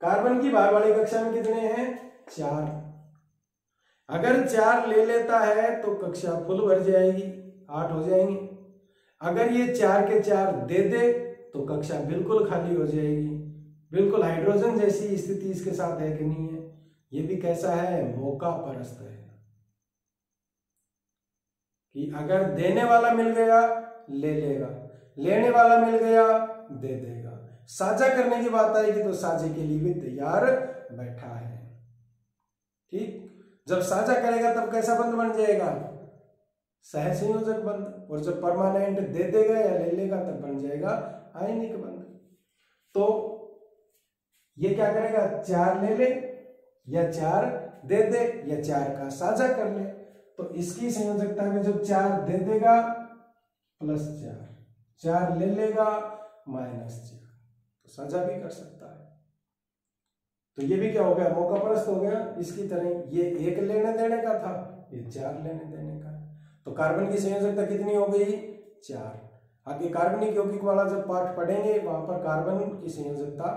कार्बन की बाहर वाली कक्षा में कितने हैं? 4। अगर 4 ले लेता है तो कक्षा फुल भर जाएगी, 8 हो जाएंगे। अगर ये 4 के 4 दे दे तो कक्षा बिल्कुल खाली हो जाएगी। बिल्कुल हाइड्रोजन जैसी स्थिति इसके साथ है कि नहीं है? ये भी कैसा है? मौका परस्त है, कि अगर देने वाला मिल गया ले लेगा, लेने वाला मिल गया दे देगा। साझा करने की बात आएगी तो साझे के लिए भी तैयार बैठा है। ठीक, जब साझा करेगा तब कैसा बंध बन जाएगा? सहसंयोजक बंध। और जब परमानेंट दे देगा या ले लेगा तब बन जाएगा आयनिक बंध। तो ये क्या करेगा? 4 ले ले या 4 दे दे या 4 का साझा कर ले, तो इसकी संयोजकता में जब 4 दे देगा प्लस 4, 4 ले लेगा माइनस 4, तो साझा भी कर सकता है। तो ये भी क्या हो गया? मौका परस्त हो गया। इसकी तरह ये 1 लेने देने का था, ये 4 लेने देने का। तो कार्बन की संयोजकता कितनी हो गई? 4। आगे कार्बनिक यौगिक वाला जब पाठ पढ़ेंगे वहां पर कार्बन की संयोजकता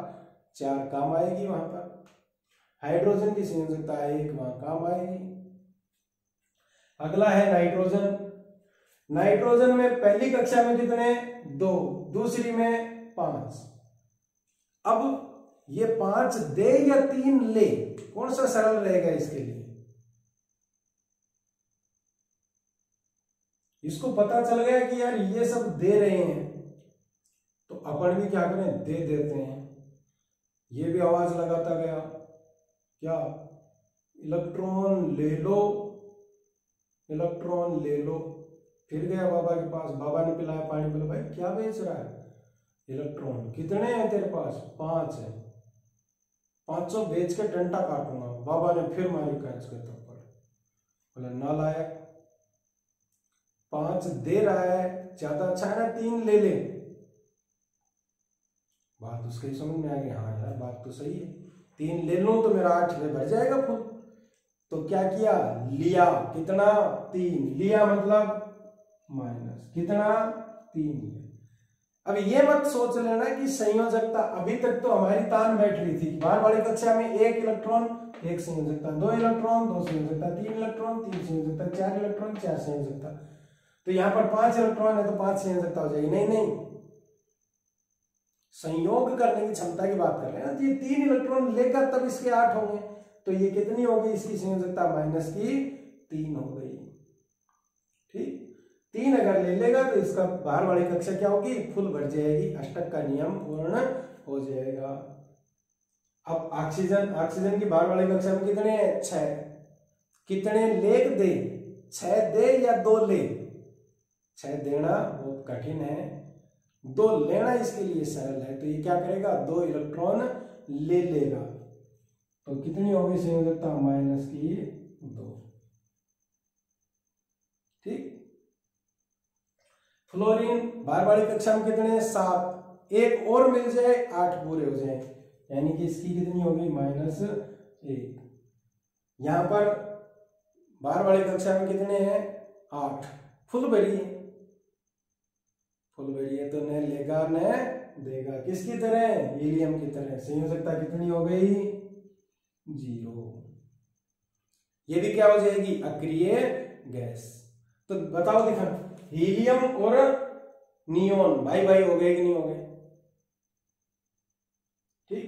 4 काम आएगी, वहां पर हाइड्रोजन की संयोजकता 1 वहां काम आएगी। अगला है नाइट्रोजन। नाइट्रोजन में पहली कक्षा में कितने? 2, दूसरी में 5। अब ये 5 दे या 3 ले, कौन सा सरल रहेगा इसके लिए? इसको पता चल गया कि यार ये सब दे रहे हैं, तो अपन भी क्या करें? दे देते हैं। ये भी आवाज लगाता गया, क्या? इलेक्ट्रॉन ले लो, इलेक्ट्रॉन ले लो। फिर गया बाबा के पास, बाबा ने पिलाया पानी, बोला भाई क्या बेच रहा है? इलेक्ट्रॉन कितने हैं तेरे पास? 5 है। 500 बेच के डंडा काटूंगा। बाबा ने फिर मारी कैच के थप्पड़, बोले नालायक, 5 दे रहा है, ज्यादा अच्छा है ना 3 ले ले। बात उसके समझ में आ गई, हाँ यार बात तो सही है, 3 ले लूं तो मेरा 8 में भर जाएगा फुल। तो क्या किया? लिया। कितना? 3 लिया, मतलब माइनस कितना? 3। अब ये मत सोच लेना कि संयोजकता, अभी तक तो हमारी तान बैठ रही थी, बाहर वाली कक्षा में 1 इलेक्ट्रॉन 1 संयोजकता, 2 इलेक्ट्रॉन 2 संयोजकता, 3 इलेक्ट्रॉन 3 संयोजकता, 4 इलेक्ट्रॉन 4 संयोजकता। तो यहाँ पर 5 इलेक्ट्रॉन है तो 5 संयोजकता हो जाएगी। नहीं नहीं, संयोग करने की क्षमता की बात कर रहे हैं। ये 3 इलेक्ट्रॉन लेकर तब इसके 8 होंगे, तो ये कितनी होगी इसकी संयोजकता? माइनस की 3 हो गई। ठीक, 3 अगर ले लेगा तो इसका बाहर वाली कक्षा क्या होगी? फुल भर जाएगी, अष्टक का नियम पूर्ण हो जाएगा। अब ऑक्सीजन, ऑक्सीजन की बाहर वाली कक्षा में कितने हैं? 6। कितने लेग दे? 6 दे या 2 ले? 6 देना बहुत कठिन है, 2 लेना इसके लिए सरल है। तो ये क्या करेगा? 2 इलेक्ट्रॉन ले लेगा, तो कितनी होगी संयोजकता? माइनस की 2। ठीक, फ्लोरीन बाहर वाली कक्षा में कितने? 7। 1 और मिल जाए 8 पूरे हो जाए, यानी कि इसकी कितनी होगी? माइनस 1। यहां पर बाहर वाली कक्षा में कितने हैं? 8। फुल भरी है, फुल भरी है तो न लेगा न देगा। किसकी तरह? हीलियम की तरह। संयोजकता कितनी हो गई? 0। ये भी क्या हो जाएगी? अक्रिय गैस। तो बताओ दिखा, हीलियम और नियोन भाई भाई हो गए कि नहीं हो गए? ठीक,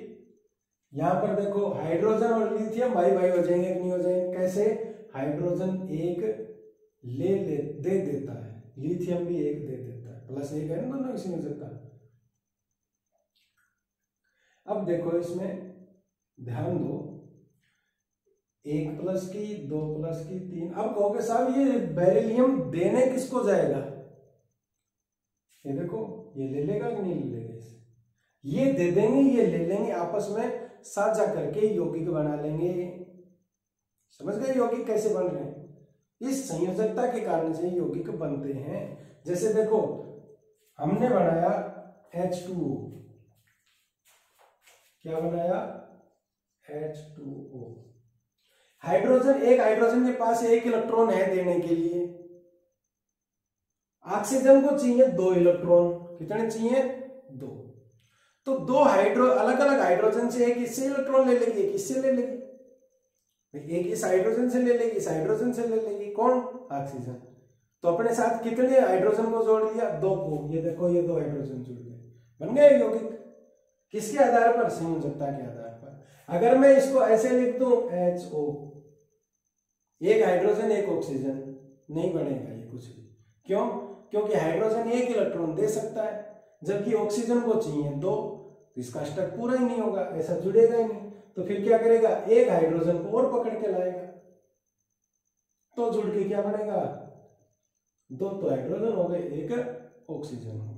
यहां पर देखो हाइड्रोजन और लिथियम भाई भाई हो जाएंगे कि नहीं हो जाएंगे? कैसे? हाइड्रोजन 1 दे देता है, लिथियम भी 1 दे देता है, प्लस 1 है ना दोनों की संयोजकता। अब देखो इसमें ध्यान दो, 1 प्लस की, 2 प्लस की, 3। अब कहोगे साहब ये बेरिलियम देने किसको जाएगा? ये देखो ये ले लेगा कि नहीं ले लेगा? इसे ये दे देंगे, ये ले लेंगे, आपस में साझा करके यौगिक बना लेंगे। समझ गए यौगिक कैसे बन रहे हैं? इस संयोजकता के कारण से यौगिक बनते हैं। जैसे देखो हमने बनाया H2O, क्या बनाया? H2O। हाइड्रोजन, एक हाइड्रोजन के पास 1 इलेक्ट्रॉन है देने के लिए, ऑक्सीजन को चाहिए 2 इलेक्ट्रॉन। कितने चाहिए? 2। तो 2 अलग अलग हाइड्रोजन से एक इससे इलेक्ट्रॉन ले लेगी, एक इससे ले लेगी, एक इस हाइड्रोजन से ले लेगी, इस हाइड्रोजन से ले लेगी। कौन? ऑक्सीजन। तो अपने साथ कितने हाइड्रोजन को जोड़ लिया? 2 को। ये देखो ये 2 हाइड्रोजन जुड़ गए, बन गए यौगिक। किसके आधार पर? संयोजकता के आधार पर। अगर मैं इसको ऐसे लिख दूं HO, 1 हाइड्रोजन 1 ऑक्सीजन, नहीं बनेगा ये कुछ भी। क्यों? क्योंकि हाइड्रोजन 1 इलेक्ट्रॉन दे सकता है, जबकि ऑक्सीजन को चाहिए 2, तो इसका स्टक पूरा ही नहीं होगा, ऐसा जुड़ेगा ही नहीं। तो फिर क्या करेगा? 1 हाइड्रोजन को और पकड़ के लाएगा, तो जुड़ के क्या बनेगा? 2 तो हाइड्रोजन हो गए, 1 ऑक्सीजन हो गया।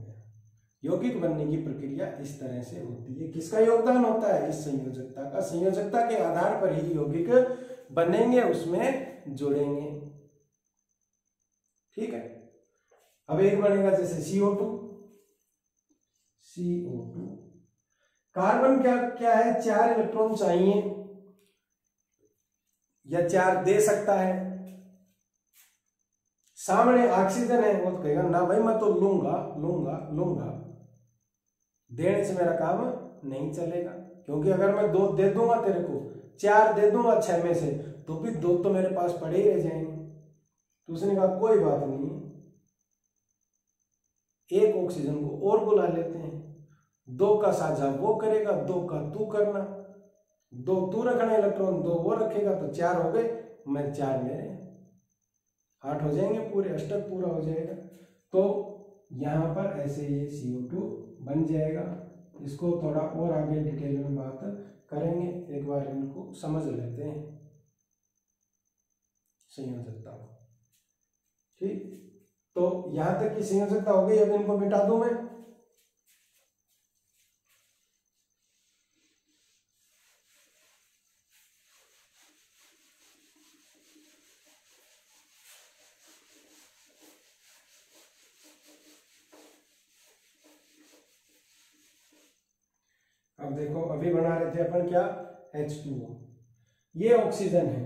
यौगिक बनने की प्रक्रिया इस तरह से होती है। किसका योगदान होता है? इस संयोजकता का। संयोजकता के आधार पर ही यौगिक बनेंगे, उसमें जुड़ेंगे। ठीक है। अब एक बनेगा जैसे CO2। कार्बन क्या है? 4 इलेक्ट्रॉन चाहिए या 4 दे सकता है। सामने ऑक्सीजन है, वो तो कहेगा ना भाई मैं तो लूंगा। देने से मेरा काम नहीं चलेगा, क्योंकि अगर मैं 2 दे दूंगा तेरे को, 4 दे दूंगा 6 में से, तो भी 2 तो मेरे पास पड़े ही रह जाएंगे। तो उसने कहा कोई बात नहीं, 1 ऑक्सीजन को और बुला लेते हैं, 2 का साझा वो करेगा, 2 का तू करना, 2 तू रखना इलेक्ट्रॉन, 2 वो रखेगा, तो 4 हो गए, मैं 4 मेरे, 8 हो जाएंगे पूरे, अष्टक पूरा हो जाएगा। तो यहाँ पर ऐसे ये CO2 बन जाएगा। इसको थोड़ा और आगे डिटेल में बात करेंगे, एक बार इनको समझ लेते हैं संयोजकता को। ठीक, तो यहां तक की संयोजकता हो गई। अब इनको मिटा दूं मैं। अब देखो अभी बना रहे थे अपन क्या? H2O। ये ऑक्सीजन है,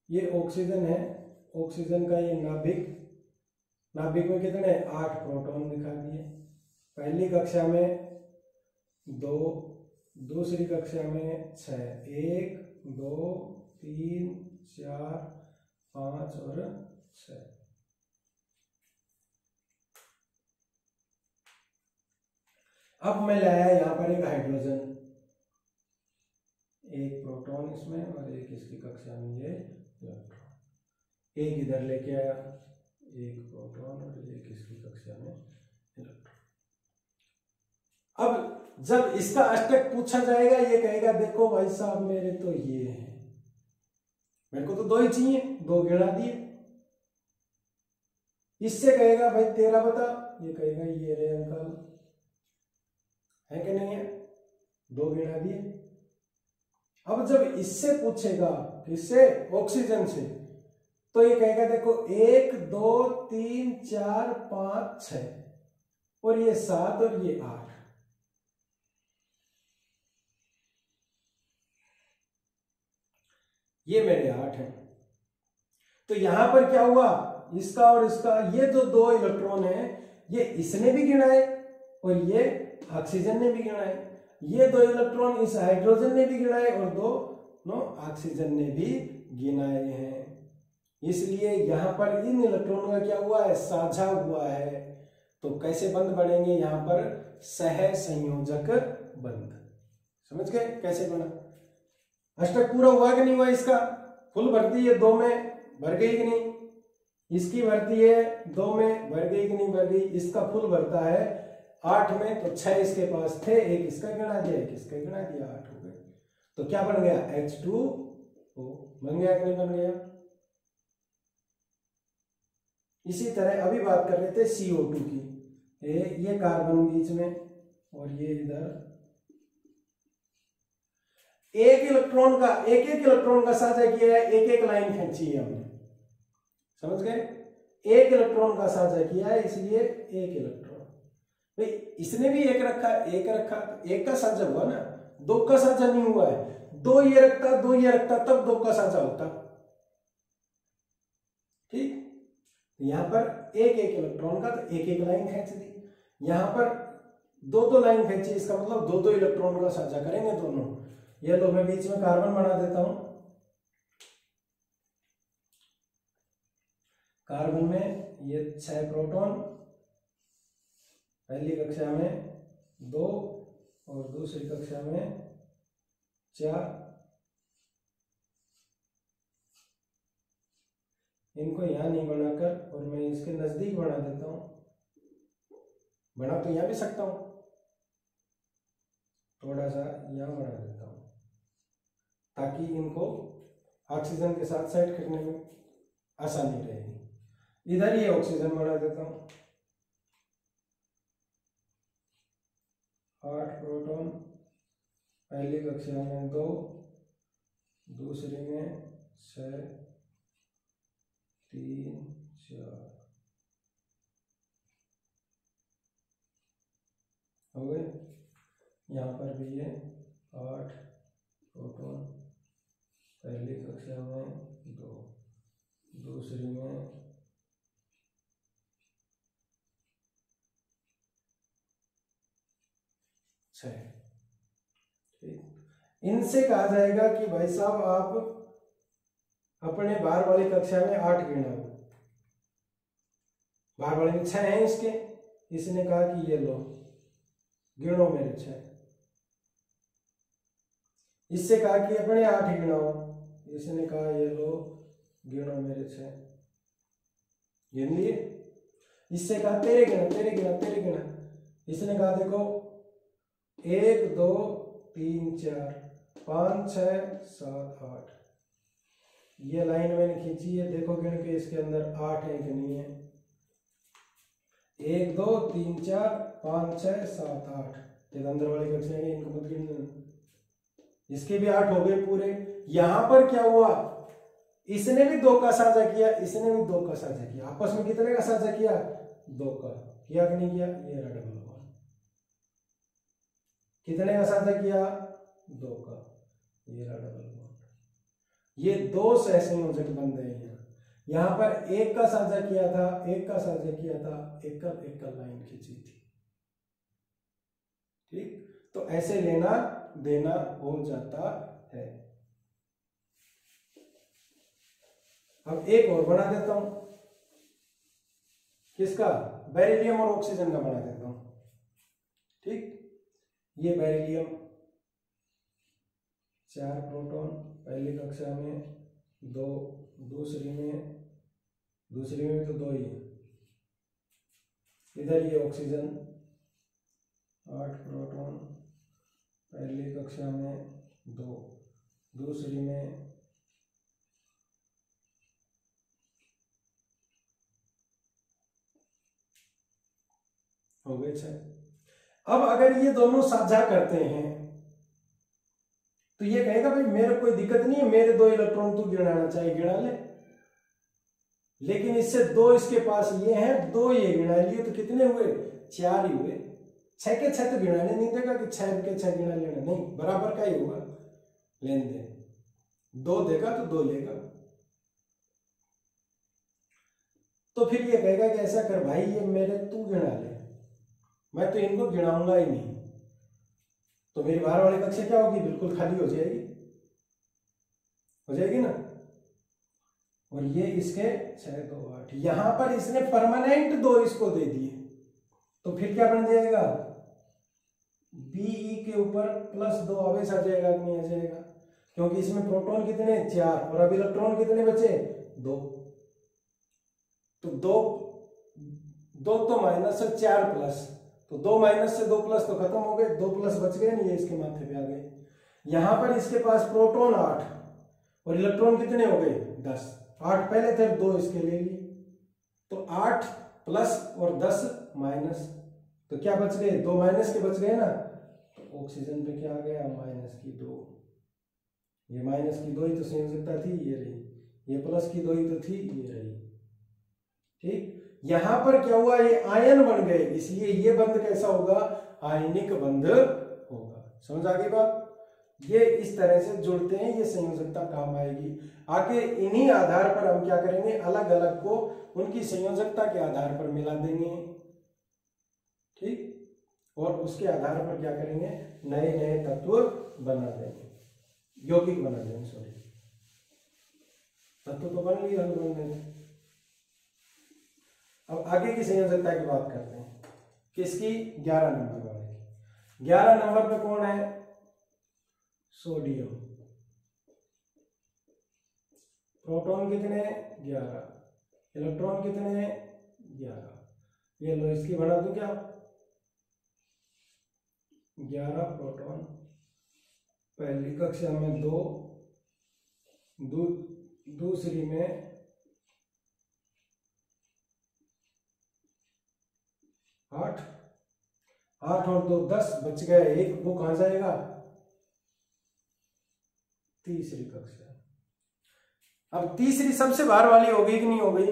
ये ऑक्सीजन है। ऑक्सीजन का ये नाभिक में कितने? 8 प्रोटॉन दिखा दिए। पहली कक्षा में 2, दूसरी कक्षा में 6, 1 2 3 4 5 और 6। अब मैं लाया यहाँ पर एक हाइड्रोजन, 1 प्रोटॉन इसमें और 1 इसकी कक्षा में ये इलेक्ट्रॉन, 1 इधर लेके आया, 1 प्रोटॉन और 1 इसकी कक्षा में इलेक्ट्रॉन। अब जब इसका अष्टक पूछा जाएगा, ये कहेगा देखो भाई साहब मेरे तो ये है, मेरे को तो 2 ही चाहिए, 2 गिना दिए। इससे कहेगा भाई तेरा बता, ये कहेगा ये रे अंकल, है कि नहीं है, 2 गिना दिए। अब जब इससे पूछेगा, किससे? ऑक्सीजन से, तो ये कहेगा देखो 1 2 3 4 5 6 और ये 7 और ये 8। ये मेरे 8 हैं। तो यहां पर क्या हुआ? इसका और इसका, ये जो 2 इलेक्ट्रॉन है, ये इसने भी गिनाए और ये ऑक्सीजन ने भी गिनाए। ये 2 इलेक्ट्रॉन इस हाइड्रोजन ने भी गिनाए और 2 ऑक्सीजन ने भी गिनाए हैं। इसलिए यहां पर इन इलेक्ट्रॉनों का क्या हुआ है? साझा हुआ है। तो कैसे बंध बनेंगे? यहां पर सह संयोजक बंध। समझ गए कैसे बना? अष्टक पूरा हुआ कि नहीं हुआ? इसका फुल भर दी है, 2 में भर गई कि नहीं? इसकी भरती है 2 में, भर गई कि नहीं भर गई। इसका फुल भरता है 8 में, तो 6 इसके पास थे, एक इसका गिना दिया, एक इसका गिना दिया, 8 हो गए। तो क्या बन गया, H2O बन गया कि नहीं बन गया। इसी तरह अभी बात कर रहे थे CO2 की, ये कार्बन बीच में और ये इधर एक एक इलेक्ट्रॉन का साझा किया है, एक एक लाइन खींची है हमने, समझ गए। एक इलेक्ट्रॉन का साझा किया है, इसलिए एक इलेक्ट्रॉन। भाई इसने भी एक रखा, एक रखा, एक का साझा हुआ ना, 2 का साझा नहीं हुआ है। 2 ये रखता, 2 ये रखता, तब 2 का साझा होता। ठीक, यहां पर एक एक इलेक्ट्रॉन का, तो एक एक लाइन खींच दी। यहां पर 2 लाइन खींची, इसका मतलब 2 इलेक्ट्रॉन का साझा करेंगे दोनों। ये लो, मैं बीच में कार्बन बना देता हूं। कार्बन में ये 6 प्रोटॉन, पहली कक्षा में 2 और दूसरी कक्षा में 4। इनको यहां नहीं बनाकर और मैं इसके नजदीक बना देता हूं। बना तो यहां भी सकता हूं, थोड़ा सा यहां बना देता हूं ताकि इनको ऑक्सीजन के साथ सेट करने में आसानी रहेगी। इधर ये ऑक्सीजन बना देता हूं। 8 प्रोटॉन, पहली कक्षा में 2, दूसरी में 6, 3, 4 हो गए। यहाँ पर भी ये 8 प्रोटॉन, पहली कक्षा में 2, दूसरी में 6। ठीक, इनसे कहा जाएगा कि भाई साहब आप अपने बाहर वाली कक्षा में 8 गिना। बाहर वाले में 6 हैं इसके, इसने कहा कि ये लो गिनो मेरे 6। इससे कहा कि अपने 8 गिनाओ, इसने कहा ये लो गिनो मेरे 6, गिन लिए। इससे कहा तेरे गिना, तेरे गिना, तेरे गिना, इसने कहा देखो 1 2 3 4 5 6 7 8। ये लाइन मैंने खींची है, देखो गिन के इसके अंदर 8 है कि नहीं है। 1 2 3 4 5 6 7 8, ये अंदर वाली कक्षा है, इनको मत गिनना। इसके भी 8 हो गए पूरे। यहां पर क्या हुआ, इसने भी 2 का साझा किया, इसने भी 2 का साझा किया। आपस में कितने का साझा किया, 2 का। किया कि नहीं किया, ये रहा डबल बॉन्ड। कितने का साझा किया, 2 का, ये रहा डबल बॉन्ड। ये 2 सहसंयोजक बन गए हैं। यहां पर 1 का साझा किया था, 1 का साझा किया था, एक का लाइन खींची थी। ठीक, तो ऐसे लेना देना हो जाता है। अब एक और बना देता हूं, किसका, बेरिलियम और ऑक्सीजन का बना देता हूं। ठीक, ये बेरिलियम 4 प्रोटॉन, पहली कक्षा में 2, दूसरी में तो 2 ही है। इधर ये ऑक्सीजन 8 प्रोटॉन, पहली कक्षा में 2, दूसरी में हो गए 6। अब अगर ये दोनों साझा करते हैं तो ये कहेगा भाई मेरे कोई दिक्कत नहीं है, मेरे 2 इलेक्ट्रॉन तू गिनाना चाहिए, गिना ले। लेकिन इससे 2 इसके पास ये हैं, 2 ये गिना लिए, तो कितने हुए, 4 ही हुए। 6 के 6 तो गिनाने नहीं देगा कि 6 के 6 गिना लेना, नहीं, बराबर का ही होगा लेन देन। 2 देगा तो 2 लेगा। तो फिर ये कहेगा कि ऐसा कर भाई, ये मेरे तू गिना ले, मैं तो इनको गिनाऊंगा ही नहीं। तो मेरी बाहर वाली कक्षा क्या होगी, बिल्कुल खाली हो जाएगी, हो जाएगी ना। और ये इसके 6 2 8, यहां पर इसने परमानेंट 2 इसको दे दिए, तो फिर क्या बन जाएगा, Be के ऊपर +2 आवेश आ जाएगा कि नहीं आ जाएगा, क्योंकि इसमें प्रोटॉन कितने 4 और अब इलेक्ट्रॉन कितने बचे 2। तो दो दो तो माइनस है, 4 प्लस, तो 2 माइनस से 2 प्लस तो खत्म हो गए, 2 प्लस बच गए नहीं, ये इसके माथे पे आ गए। यहां पर इसके पास प्रोटॉन 8 और इलेक्ट्रॉन कितने हो गए 10, 8 पहले थे 2 इसके ले लिए, तो 8 प्लस और 10 माइनस, तो क्या बच गए 2 माइनस के बच गए ना, तो ऑक्सीजन पे क्या आ गया -2, ये -2 ही तो संयोजकता थी, ये रही, ये +2 ही तो थी, ये रही। ठीक, यहां पर क्या हुआ, ये आयन बन गए, इसलिए ये बंध कैसा होगा, आयनिक बंध होगा। समझ आ गई बात, ये इस तरह से जुड़ते हैं, ये संयोजकता काम आएगी। आगे इन्हीं आधार पर हम क्या करेंगे, अलग अलग को उनकी संयोजकता के आधार पर मिला देंगे। ठीक, और उसके आधार पर क्या करेंगे, नए नए तत्व बना देंगे, यौगिक बना देंगे, सॉरी तत्व तो बन लिया, बन देंगे। अब आगे की संयोजकता की बात करते हैं, किसकी, 11 नंबर वाले की। 11 नंबर पे कौन है, सोडियम। प्रोटॉन कितने, 11, इलेक्ट्रॉन कितने, 11। ये लो, इसकी बना दूं क्या, 11 प्रोटॉन, पहली कक्षा में 2, दूसरी में 8, 8 और 2 10, बच गया 1, वो कहां जाएगा, तीसरी कक्षा। अब तीसरी सबसे बाहर वाली हो गई कि नहीं हो गई,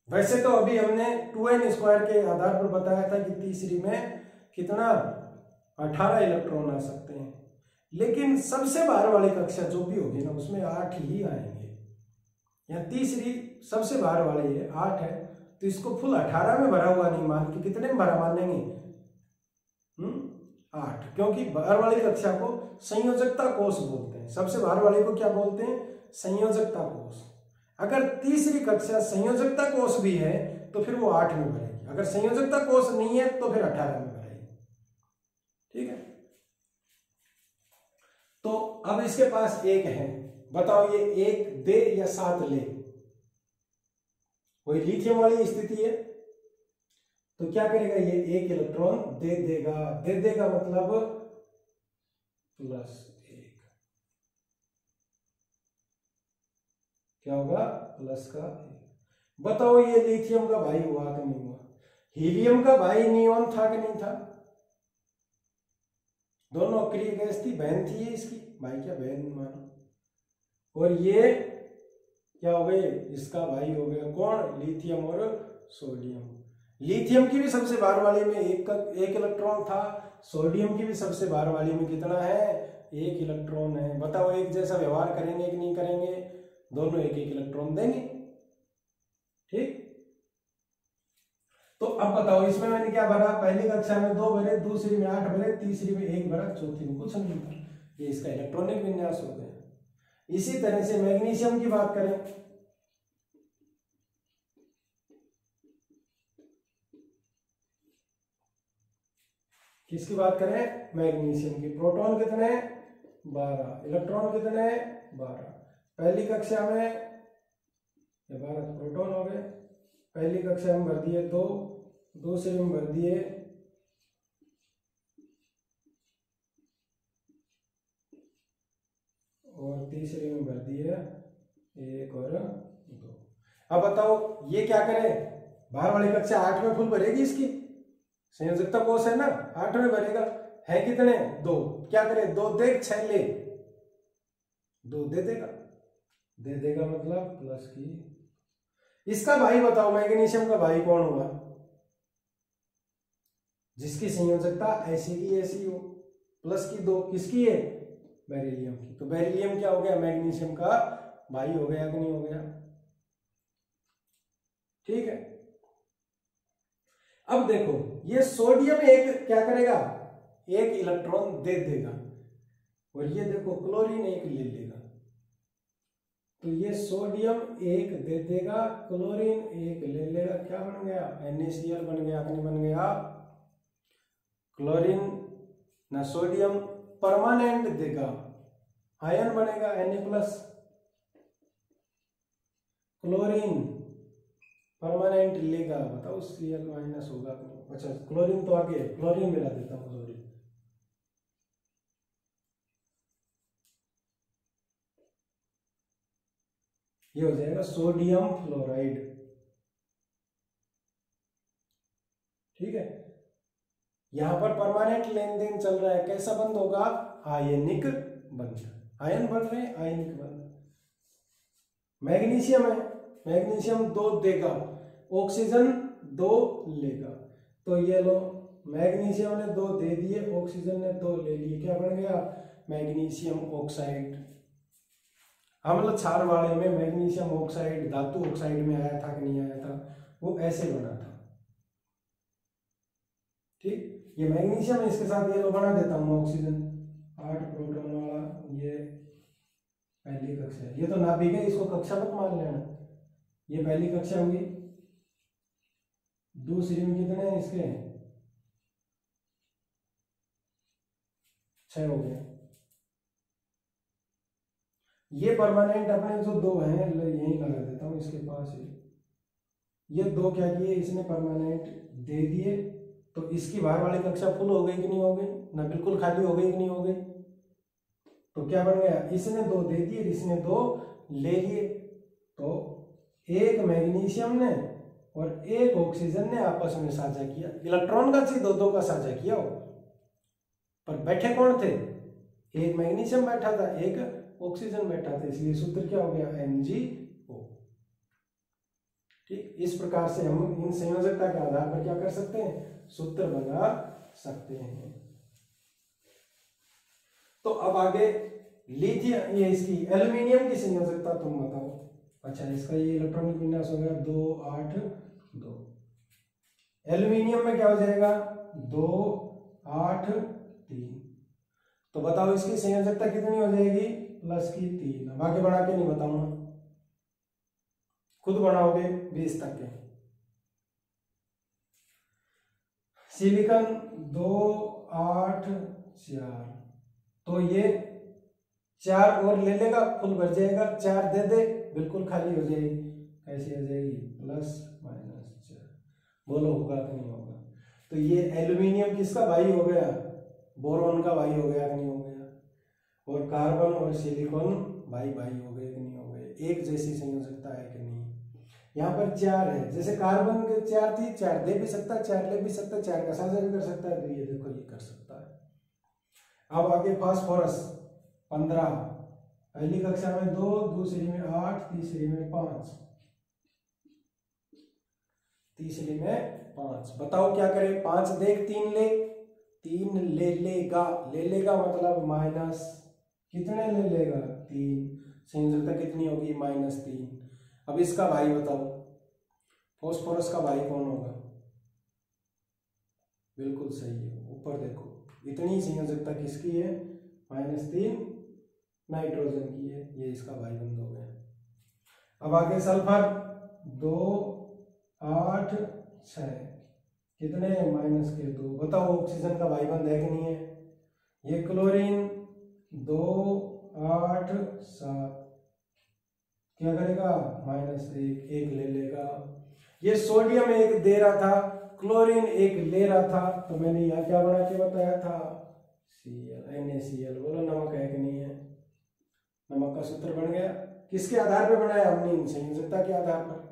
वैसे तो अभी हमने 2n² के आधार पर बताया था कि तीसरी में कितना 18 इलेक्ट्रॉन आ सकते हैं, लेकिन सबसे बाहर वाली कक्षा जो भी होगी ना उसमें 8 ही आएंगे। यहाँ तीसरी सबसे बाहर वाली है 8 है, तो इसको फुल 18 में भरा हुआ नहीं मान के कितने में भरा मानेंगे, 8, क्योंकि बाहर वाली कक्षा को संयोजकता कोष बोलते हैं, सबसे बाहर वाले को क्या बोलते हैं, संयोजकता कोष। अगर तीसरी कक्षा संयोजकता कोष भी है तो फिर वो 8 में भरेगी, अगर संयोजकता कोष नहीं है तो फिर 18 में भरेगी। ठीक है, तो अब इसके पास 1 है, बताओ ये 1 दे या 7 ले, वही लिथियम वाली स्थिति है, तो क्या करेगा, ये 1 इलेक्ट्रॉन दे देगा, दे देगा मतलब +1, क्या होगा, +1। बताओ ये लिथियम का भाई हुआ कि नहीं हुआ, हीलियम का भाई नियॉन था कि नहीं था, दोनों अक्रिय गैस थी, बहन थी ये इसकी, भाई क्या बहन मानो, और ये क्या हो गए, इसका भाई हो गया कौन, लिथियम और सोडियम। लिथियम की भी सबसे बाहर वाले में एक इलेक्ट्रॉन था, सोडियम की भी सबसे बाहर वाले में कितना है, 1 इलेक्ट्रॉन है। बताओ एक जैसा व्यवहार करेंगे कि नहीं करेंगे, दोनों 1 इलेक्ट्रॉन देंगे। ठीक, तो अब बताओ इसमें मैंने क्या भरा, पहली कक्षा में 2 भरे, दूसरी में 8 भरे, तीसरी में 1 भरा, चौथी में कुछ नहीं भरा, ये इसका इलेक्ट्रॉनिक विन्यास हो गया। इसी तरह से मैग्नीशियम की बात करें, किसकी बात करें, मैग्नीशियम की। प्रोटॉन कितने, 12, इलेक्ट्रॉन कितने, 12। पहली कक्षा में ये 12 प्रोटॉन हो गए, पहली कक्षा में भर दिए 2, दूसरी में भर दिए 1 और तीसरी में भर दिए 1 और 2। अब बताओ ये क्या करे, बाहर वाली कक्षा 8 में फुल भरेगी, इसकी संयोजकता कोष है ना, 8 में भरेगा, है कितने 2, क्या करे 2 देख 6 ले, 2 दे देगा मतलब प्लस की। इसका भाई बताओ, मैग्नीशियम का भाई कौन होगा, जिसकी संयोजकता ऐसी की ऐसी हो, +2 किसकी है, बेरिलियम की। तो बेरिलियम क्या हो गया, मैग्नीशियम का भाई हो गया कि नहीं हो गया। ठीक है, अब देखो ये सोडियम एक क्या करेगा, 1 इलेक्ट्रॉन दे देगा, और ये देखो क्लोरीन 1 ले लेगा, तो ये सोडियम 1 दे देगा, क्लोरीन 1 ले लेगा, क्या बन गया, NaCl बन गया कि नहीं बन गया। क्लोरीन ना सोडियम परमानेंट देगा, आयन बनेगा Na+, क्लोरीन परमानेंट लेगा, बताओ Cl माइनस होगा। अच्छा क्लोरीन तो आगे है, क्लोरीन मिला देता हूँ, सॉरी। ये हो जाएगा सोडियम फ्लोराइड। ठीक है, यहां पर परमानेंट लेन देन चल रहा है, कैसा बंद होगा? आयनिक बंद, आयन बन रहे हैं, आयनिक बंद। मैग्नीशियम है, मैग्नीशियम 2 देगा, ऑक्सीजन 2 लेगा, तो ये लो मैग्नीशियम ने 2 दे दिए, ऑक्सीजन ने 2 ले लिए, क्या बन गया? Magnesium oxide. अम्ल क्षार वाले में मैग्नीशियम ऑक्साइड धातु ऑक्साइड में आया था कि नहीं आया था? वो ऐसे बना था। ठीक, ये मैग्नीशियम है, इसके साथ ये लो बना देता हूँ ऑक्सीजन 8 प्रोटॉन वाला, ये पहली कक्षा है। ये तो नाभिक है, इसको कक्षा मत मान लेना, ये पहली कक्षा होगी। दूसरी में कितने हैं इसके? 6 हो गए। ये परमानेंट अपने जो 2 हैं, यही लगा देता हूं इसके पास ही। ये 2 क्या किए इसने? परमानेंट दे दिए, तो इसकी बाहर वाली कक्षा फुल हो गई कि नहीं हो गई? ना बिल्कुल खाली हो गई कि नहीं हो गई? तो क्या बन गया? इसने 2 दे दिए, इसने 2 ले लिए, तो एक मैग्नीशियम ने और एक ऑक्सीजन ने आपस में साझा किया। इलेक्ट्रॉन का चीज 2-2 का साझा किया हो, पर बैठे कौन थे? एक मैग्नीशियम बैठा था, एक ऑक्सीजन बैठा था, इसलिए सूत्र क्या हो गया? MgO। ठीक, इस प्रकार से हम इन संयोजकता के आधार पर क्या कर सकते हैं? सूत्र बना सकते हैं। तो अब आगे लिथियम, ये इसकी एल्युमिनियम की संयोजकता तुम बताओ। अच्छा, इसका ये इलेक्ट्रॉनिक विन्यास हो गया 2 8 2। एल्युमिनियम में क्या हो जाएगा? 2 8 3। तो बताओ इसकी संयोजकता कितनी हो जाएगी? प्लस की 3। अब आगे बढ़ा के नहीं बताऊंगा, खुद बनाओगे 20 तक के। सिलिकॉन 2 8 4, तो ये 4 और ले लेगा, फुल भर जाएगा। 4 दे दे, बिल्कुल खाली हो जाएगी। कैसे हो जाएगी? Plus minus 4। बोलो होगा कि नहीं होगा? तो ये एल्युमिनियम किसका भाई हो गया? बोरॉन का भाई हो गया कि नहीं हो गया? और कार्बन और सिलिकॉन भाई भाई हो गए कि नहीं हो गए? एक जैसी संयोजकता है कि नहीं? यहाँ पर 4 है, जैसे कार्बन के 4 थी, 4 दे भी सकता है, 4 ले भी सकता है, 4 का साझा भी कर सकता है, तो ये देखो ये कर सकता है। अब आगे फास्फोरस 15, पहली कक्षा में 2, दूसरी में 8, तीसरी में 5, तीसरी में 5। बताओ क्या करे? 5 देख 3 ले, 3 ले लेगा, ले लेगा मतलब माइनस, कितने ले लेगा? 3। संयोजकता कितनी होगी? -3। अब इसका भाई बताओ, फास्फोरस का भाई कौन होगा? बिल्कुल सही है, ऊपर देखो, इतनी संयोजकता किसकी है? -3 नाइट्रोजन की है, ये इसका भाई बंद हो गया। अब आगे सल्फर 2 8 6, कितने? -2। बताओ ऑक्सीजन का भाई बंद है कि नहीं है? ये क्लोरीन 2 8 7, क्या करेगा? -1, 1 ले लेगा। ये सोडियम 1 दे रहा था, क्लोरीन 1 ले रहा था, तो मैंने यहाँ क्या बना के बताया था? NaCl। बोलो नमक है कि नहीं है? नमक का सूत्र बन गया। किसके आधार पर बनाया हमने? इन संयोजकता के आधार पर।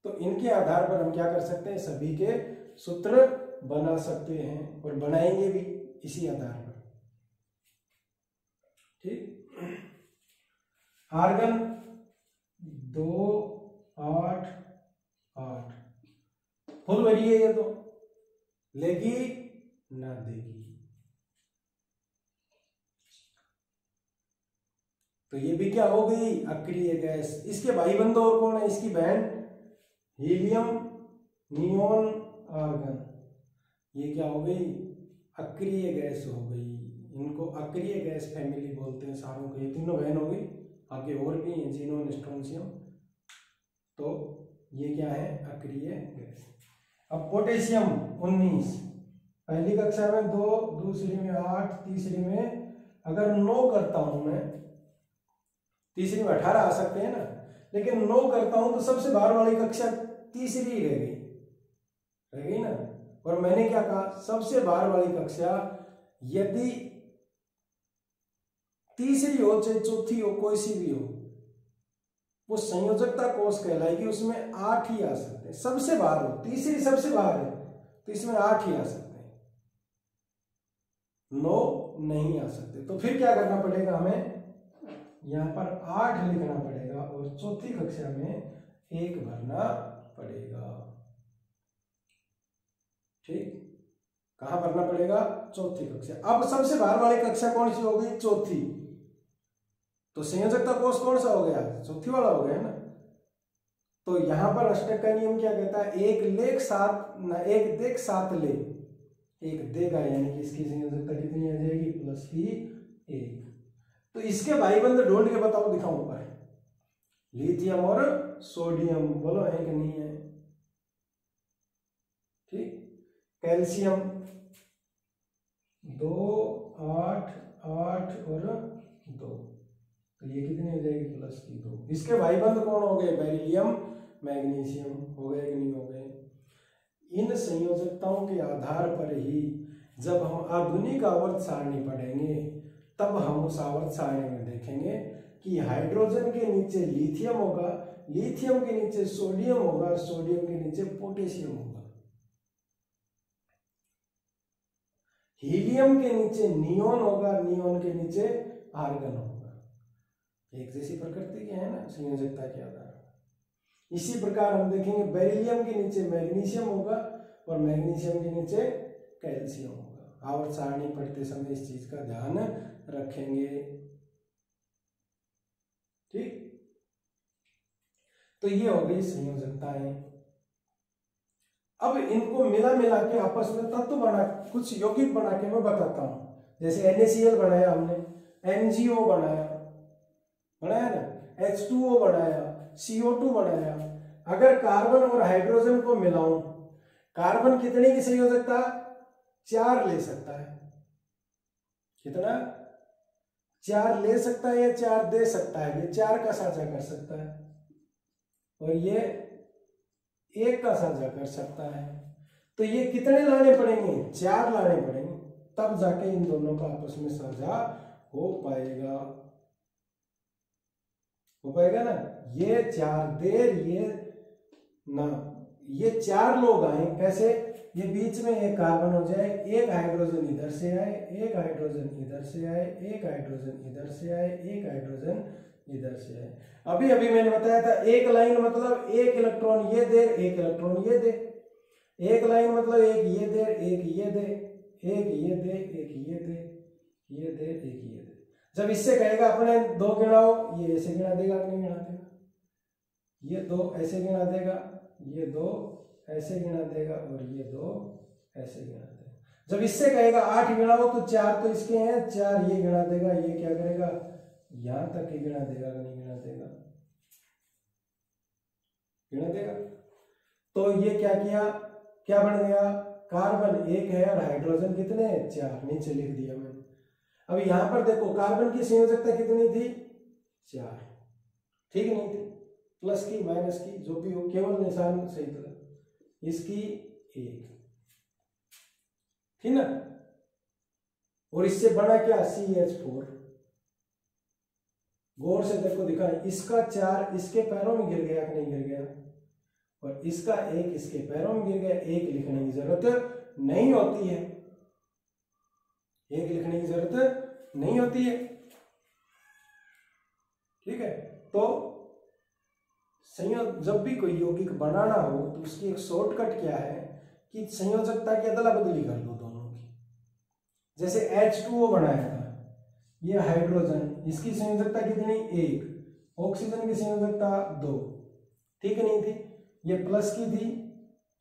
तो इनके आधार पर हम क्या कर सकते हैं? सभी के सूत्र बना सकते हैं, और बनाएंगे भी इसी आधार पर। ठीक, आर्गन 2 8 8, फुल भरी है, ये तो लेगी ना देगी, तो ये भी क्या हो गई? अक्रिय गैस। इसके भाई बंधु और कौन है? इसकी बहन हीलियम, नियोन, आर्गन। ये क्या हो गई? अक्रिय गैस हो गई। इनको अक्रिय गैस फैमिली बोलते हैं सारों को। ये तीनों बहन हो गई, आगे और भी हैं, जीनोन, स्ट्रोंशियम। तो ये क्या है? अक्रिय गैस। अब पोटेशियम 19, पहली कक्षा में 2, दूसरी में 8, तीसरी में अगर 9 करता हूं मैं, तीसरी में 18 आ सकते हैं ना, लेकिन 9 करता हूं तो सबसे बाहर वाली कक्षा तीसरी रह गई ना। और मैंने क्या कहा, सबसे बाहर वाली कक्षा यदि तीसरी हो चाहे चौथी हो, कोई सी भी हो, वो संयोजकता कोष कहलाएगी। उसमें 8 ही आ सकते हैं, सबसे बाहर हो, तीसरी सबसे बाहर है तो इसमें 8 ही आ सकते हैं, 9 नहीं आ सकते। तो फिर क्या करना पड़ेगा, हमें यहां पर 8 लिखना पड़ेगा और चौथी कक्षा में 1 भरना पड़ेगा। ठीक, कहां भरना पड़ेगा, चौथी कक्षा। अब सबसे बाहर वाली कक्षा कौन सी हो गई, चौथी। तो संयोजकता कोष कौन सा हो गया, चौथी वाला हो गया ना। तो यहां पर अष्टक का नियम क्या कहता है, एक देख सात ले, एक देगा, यानी कि इसकी संयोजकता कितनी आ जाएगी, प्लस की 1। तो इसके भाईबंध ढूंढ के बताओ, दिखाओ उपाय। लिथियम और सोडियम, बोलो है कि नहीं है। ठीक, कैल्शियम 2, 8, 8 और 2, तो ये कितनी हो जाएगी, प्लस की 2। इसके भाईबंध कौन हो गए, बेरिलियम, मैग्नीशियम, हो गए कि नहीं हो गए। इन संयोजकताओं के आधार पर ही जब हम आधुनिक आवर्त सारणी पढ़ेंगे, तब हम उस आवर्त सारणी में देखेंगे कि हाइड्रोजन के नीचे लिथियम होगा, लिथियम के नीचे सोडियम होगा, सोडियम के नीचे पोटेशियम होगा, हीलियम के नीचे नियोन होगा, नियोन के नीचे आर्गन होगा। एक जैसी प्रकृति के है ना संयोजकता के आधार। इसी प्रकार हम देखेंगे बेरिलियम के नीचे मैग्नीशियम होगा और मैग्नीशियम के नीचे कैल्शियम होगा। आवर्त सारणी पढ़ते समय इस चीज का ध्यान रखेंगे। ठीक, तो ये हो गई संयोजकताएं। अब इनको मिला के आपस में तत्व बना, कुछ यौगिक बना के मैं बताता हूं। जैसे NaCl बनाया हमने, NGO बनाया ना, H2O बनाया, CO2 बनाया। अगर कार्बन और हाइड्रोजन को मिलाऊं, कार्बन कितने की संयोजकता, 4 ले सकता है। कितना, 4 ले सकता है या 4 दे सकता है। ये 4 का साझा कर सकता है और ये 1 का साझा कर सकता है। तो ये कितने लाने पड़ेंगे, 4 लाने पड़ेंगे, तब जाके इन दोनों का आपस में साझा हो पाएगा ना। ये 4 देर, ये ना, ये 4 लोग आए कैसे, ये बीच में एक कार्बन हो जाए, एक हाइड्रोजन इधर से आए, एक हाइड्रोजन इधर से आए, एक हाइड्रोजन इधर से आए, एक हाइड्रोजन इधर से आए। अभी मैंने बताया था एक लाइन मतलब एक इलेक्ट्रॉन ये दे, एक इलेक्ट्रॉन ये दे। एक लाइन मतलब एक ये दे, एक ये दे, एक ये दे, एक ये दे, ये दे, एक ये दे। जब इससे कहेगा अपने 2 गिनाओ, ये ऐसे गिना देगा कि नहीं गिना देगा, ये 2 ऐसे गिना देगा, ये 2 ऐसे गिना देगा और ये 2 ऐसे गिना देगा। जब इससे कहेगा 8 गिनाओ, तो 4 तो इसके हैं, 4 ये गिना देगा, ये क्या करेगा, यहां तक ही गिना देगा कि नहीं गिना देगा, गिना देगा। तो ये क्या किया, क्या बन गया, कार्बन 1 है और हाइड्रोजन कितने हैं, 4, नीचे लिख दिया मैंने। अब यहां पर देखो कार्बन की संयोजकता कितनी थी, 4, ठीक नहीं थी, प्लस की माइनस की जो भी हो, केवल निशान सही तरह, इसकी 1 थी ना। और इससे बड़ा क्या, CH4। गौर से देखो, दिखा, इसका 4 इसके पैरों में गिर गया कि नहीं गिर गया, और इसका 1 इसके पैरों में गिर गया। 1 लिखने की जरूरत नहीं होती है, 1 लिखने की जरूरत नहीं होती है। ठीक है, तो संयोग, जब भी कोई यौगिक बनाना हो तो उसकी एक शॉर्टकट क्या है कि संयोजकता की अदला बदली कर दो दोनों की। जैसे H2O बनाया था, ये हाइड्रोजन, इसकी संयोजकता कितनी, 1, ऑक्सीजन की संयोजकता 2, ठीक नहीं थी, ये प्लस की थी,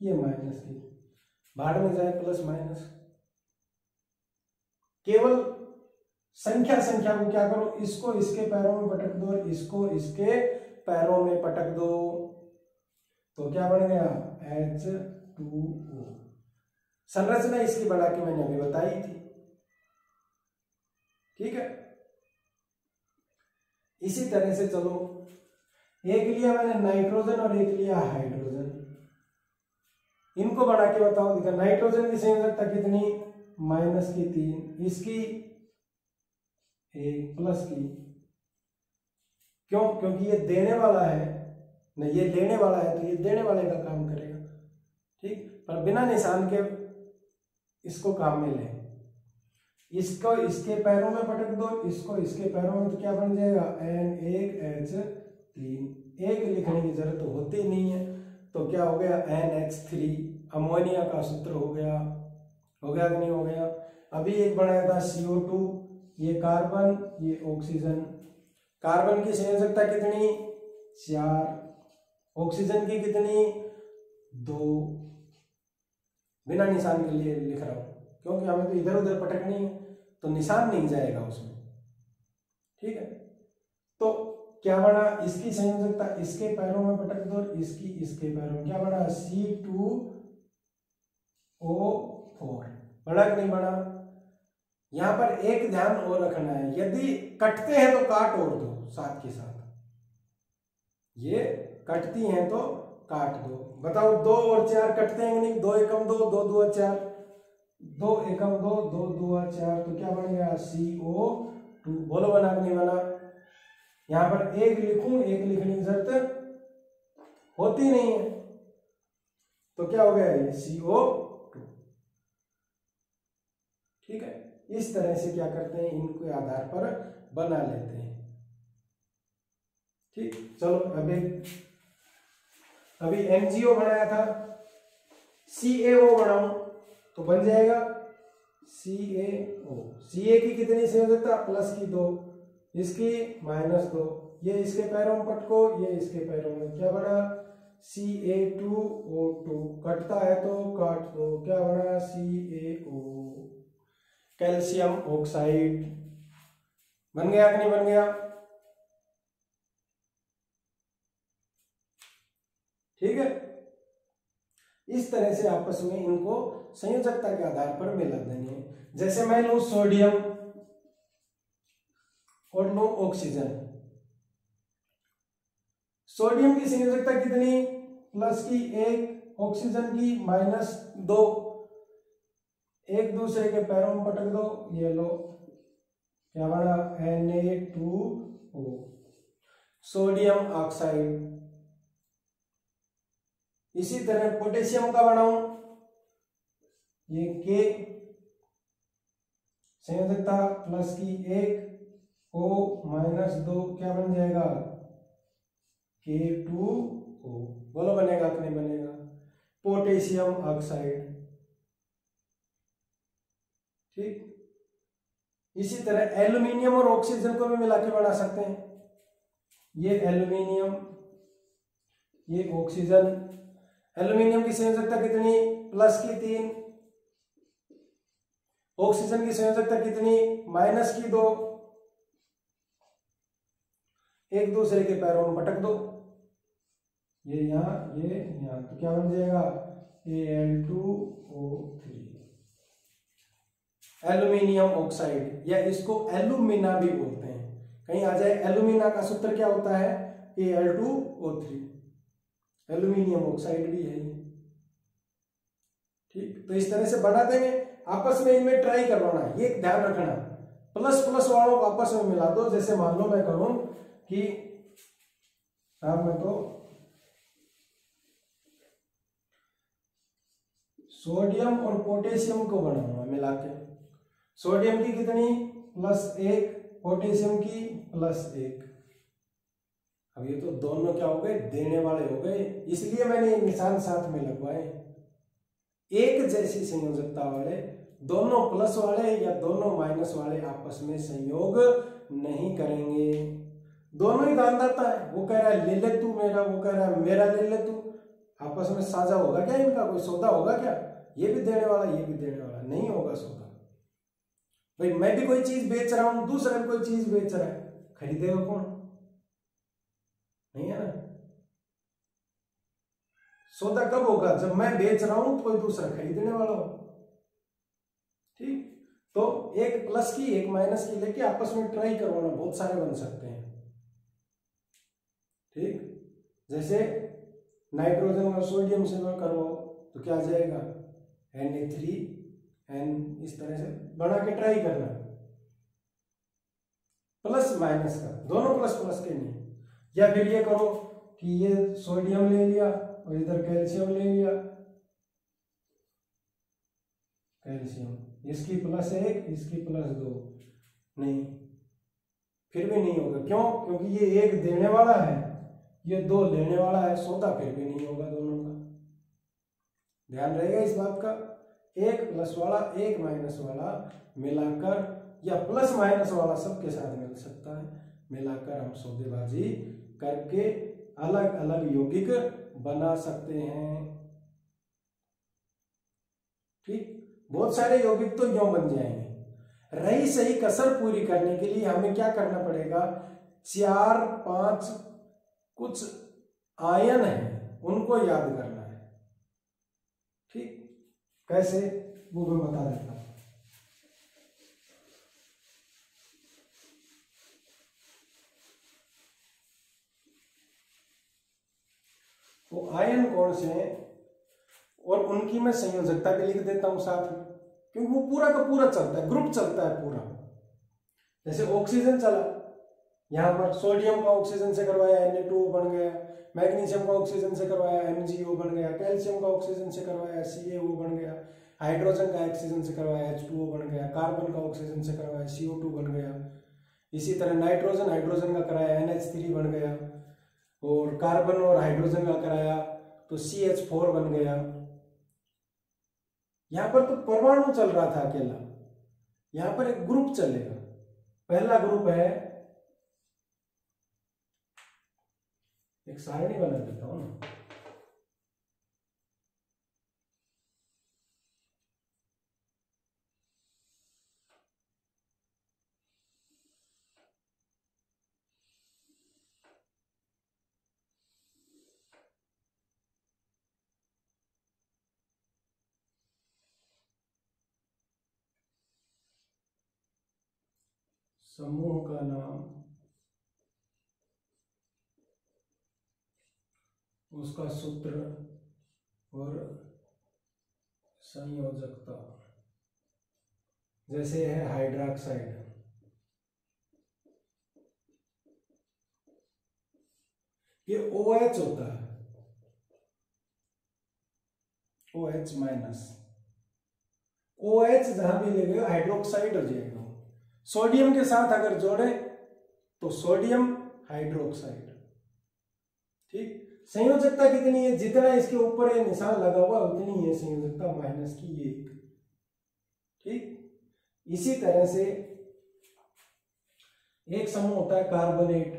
ये माइनस की, भाड़ में जाए प्लस माइनस। केवल संख्या को क्या करो, इसको इसके पैरों में पटक दो, इसको इसके पैरों में पटक दो, तो क्या बन गया, H2O। संरचना इसकी बना के मैंने अभी बताई थी। ठीक है, इसी तरह से चलो, एक लिया मैंने नाइट्रोजन और एक लिया हाइड्रोजन। इनको बना के बताओ। देखो नाइट्रोजन की संयोजकता कितनी, -3, इसकी 1 प्लस की, क्यों, क्योंकि ये देने वाला है नहीं, ये लेने वाला है तो ये देने वाले का काम करेगा, ठीक। पर बिना निशान के इसको काम में ले, इसको इसके पैरों में पटक दो, इसको इसके पैरों में, तो क्या बन जाएगा N1H3, एक लिखने की जरूरत तो होती नहीं है, तो क्या हो गया NH3, अमोनिया का सूत्र हो गया कि नहीं हो गया। अभी एक बनाया था CO2, ये कार्बन ये ऑक्सीजन, कार्बन की संयोजकता कितनी 4, ऑक्सीजन की कितनी 2, बिना निशान के लिए लिख रहा हूं क्योंकि हमें तो इधर उधर पटकनी है तो निशान नहीं जाएगा उसमें, ठीक है। तो क्या बना, इसकी संयोजकता इसके पैरों में पटक दो, इसकी इसके पैरों में, क्या बना C2O4, बना कि नहीं बना। यहां पर एक ध्यान और रखना है, यदि कटते हैं तो काट और दो साथ के साथ, ये कटती हैं तो काट दो। बताओ 2 और 4 कटते हैं नहीं, 2 एकम 2, 2 दूआ 4, 2 एकम 2, 2 दूआ 4, तो क्या बनेगा CO2, बोलो बना कि नहीं बना। यहां पर एक लिखूं, एक लिखने की जरूरत होती नहीं है, तो क्या हो गया ये CO2, ठीक है। इस तरह से क्या करते हैं, इनके आधार पर बना लेते हैं, ठीक। चलो अभी MgO बनाया था, CaO बनाऊं तो बन जाएगा CaO, Ca की कितनी संयोजकता +2, इसकी -2, ये इसके पैरों में पटको, ये इसके पैरों में, क्या बना Ca2O2, कटता है तो काट दो, क्या बना CaO, कैल्शियम ऑक्साइड, बन गया कि नहीं बन गया, ठीक है। इस तरह से आपस में इनको संयोजकता के आधार पर मिला देंगे। जैसे मैं लूं सोडियम और लूं ऑक्सीजन, सोडियम की संयोजकता कितनी +1, ऑक्सीजन की -2, एक दूसरे के पैरों में पटक दो, ये लो क्या बना Na2O, सोडियम ऑक्साइड। इसी तरह पोटेशियम का बनाऊं, ये K संयोजकता +1, O -2, क्या बन जाएगा K2O, बोलो बनेगा कि नहीं बनेगा, पोटेशियम ऑक्साइड, ठीक। इसी तरह एल्यूमिनियम और ऑक्सीजन को भी मिला के बना सकते हैं, ये एल्यूमिनियम ये ऑक्सीजन, एल्यूमिनियम की संयोजकता कितनी +3, ऑक्सीजन की संयोजकता कितनी -2, एक दूसरे के पैरों में पटक दो, ये यहाँ, तो क्या बन जाएगा Al2O3, एल्यूमिनियम ऑक्साइड, या इसको एल्यूमिना भी बोलते हैं, कहीं आ जाए। एल्यूमिना का सूत्र क्या होता है Al2O3, एल्यूमिनियम ऑक्साइड भी है, ठीक। तो इस तरह से बना देंगे, आपस में इनमें ट्राई करवाना, ये ध्यान रखना, प्लस वालों को आपस में मिला दो। जैसे मान लो मैं कहूं कि साहब मैं तो सोडियम और पोटेशियम को बनाऊंगा मिला के, सोडियम की कितनी +1, पोटेशियम की +1, अब ये तो दोनों क्या हो गए देने वाले हो गए, इसलिए मैंने निशान साथ में लगवाए। एक जैसी संयोजकता वाले, दोनों प्लस वाले या दोनों माइनस वाले आपस में संयोग नहीं करेंगे, दोनों ही दानदाता है, वो कह रहा है ले ले तू मेरा, वो कह रहा है मेरा ले ले तू, आपस में साझा होगा क्या इनका, कोई सौदा होगा क्या, ये भी देने वाला ये भी देने वाला, नहीं होगा सौदा। भाई मैं भी कोई चीज बेच रहा हूं, दूसरा भी कोई चीज बेच रहा है, खरीदेगा कौन, नहीं है ना। सौदा कब होगा, जब मैं बेच रहा हूं तो कोई दूसरा खरीदने वाला हो, ठीक। तो एक प्लस की एक माइनस की लेके आपस में ट्राई करवाना, बहुत सारे बन सकते हैं, ठीक। जैसे नाइट्रोजन और सोडियम से करवाओ, तो क्या आ जाएगा Na3N, इस तरह से बना के ट्राई करना, प्लस माइनस का, दोनों प्लस प्लस के नहीं। या फिर ये करो कि ये सोडियम ले लिया और इधर कैल्शियम ले लिया, कैल्शियम, इसकी +1 इसकी +2, नहीं, फिर भी नहीं होगा। क्यों? क्योंकि ये 1 देने वाला है, ये 2 लेने वाला है, सौदा फिर भी नहीं होगा दोनों का। ध्यान रहेगा इस बात का, 1 प्लस वाला 1 माइनस वाला मिलाकर, या प्लस माइनस वाला सबके साथ मिल सकता है, मिलाकर हम सौदेबाजी करके अलग अलग यौगिक बना सकते हैं। ठीक, बहुत सारे यौगिक तो यूं बन जाएंगे। रही सही कसर पूरी करने के लिए हमें क्या करना पड़ेगा, 4-5 कुछ आयन है उनको याद करना है। ठीक, कैसे वो मैं बता देता हूं। तो आयन कौन से हैं और उनकी मैं संयोजकता भी लिख देता हूं साथ में, क्योंकि वो पूरा का पूरा चलता है, ग्रुप चलता है पूरा। जैसे ऑक्सीजन चला, यहां पर सोडियम का ऑक्सीजन से करवाया Na2O बन गया, मैग्नीशियम का ऑक्सीजन से करवाया MgO बन गया, कैल्शियम का ऑक्सीजन से करवाया CaO बन गया, हाइड्रोजन का ऑक्सीजन से करवाया H2O बन गया, कार्बन का ऑक्सीजन से करवाया CO2 बन गया। इसी तरह नाइट्रोजन हाइड्रोजन का कराया NH3 बन गया, और कार्बन और हाइड्रोजन का कराया तो CH4 बन गया। यहां पर तो परमाणु चल रहा था अकेला, यहां पर एक ग्रुप चलेगा। पहला ग्रुप है, एक सारणी बना देता हूं ना, समूह का नाम, उसका सूत्र और संयोजकता। जैसे है हाइड्रोक्साइड, ये OH होता है, OH माइनस, OH जहां भी लेंगे हाइड्रोक्साइड हो जाएगा। सोडियम के साथ अगर जोड़े तो सोडियम हाइड्रोक्साइड। ठीक, संयोजकता कितनी है, जितना इसके ऊपर ये निशान लगा हुआ उतनी है संयोजकता, -1। ठीक, इसी तरह से एक समूह होता है कार्बोनेट,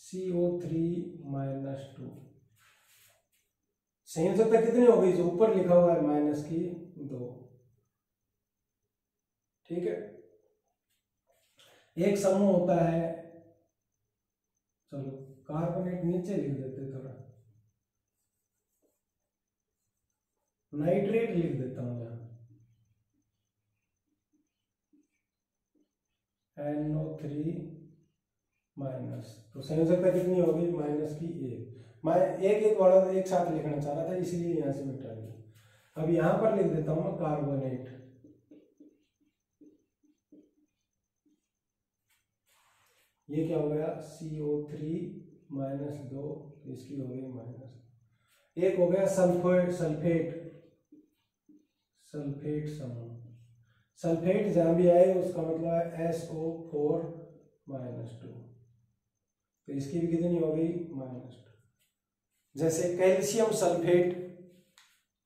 CO3-2। संयोजकता कितनी हो गई, जो ऊपर लिखा हुआ है -2। ठीक है, एक समूह होता है, चलो कार्बोनेट नीचे लिख देते, थोड़ा नाइट्रेट लिख देता हूं यहां, NO3-। तो संयोजकता कितनी होगी, -1। मैं एक वाला एक साथ लिखना चाह रहा था, इसलिए यहां से मिटा दिया। अब यहां पर लिख देता हूं कार्बोनेट, ये क्या हो गया, CO3-2, इसकी हो गई -। एक हो गया सल्फेट समूह। सल्फेट जहां भी आए उसका मतलब है SO4-2, तो इसकी भी कितनी हो गई, -2। जैसे कैल्शियम सल्फेट,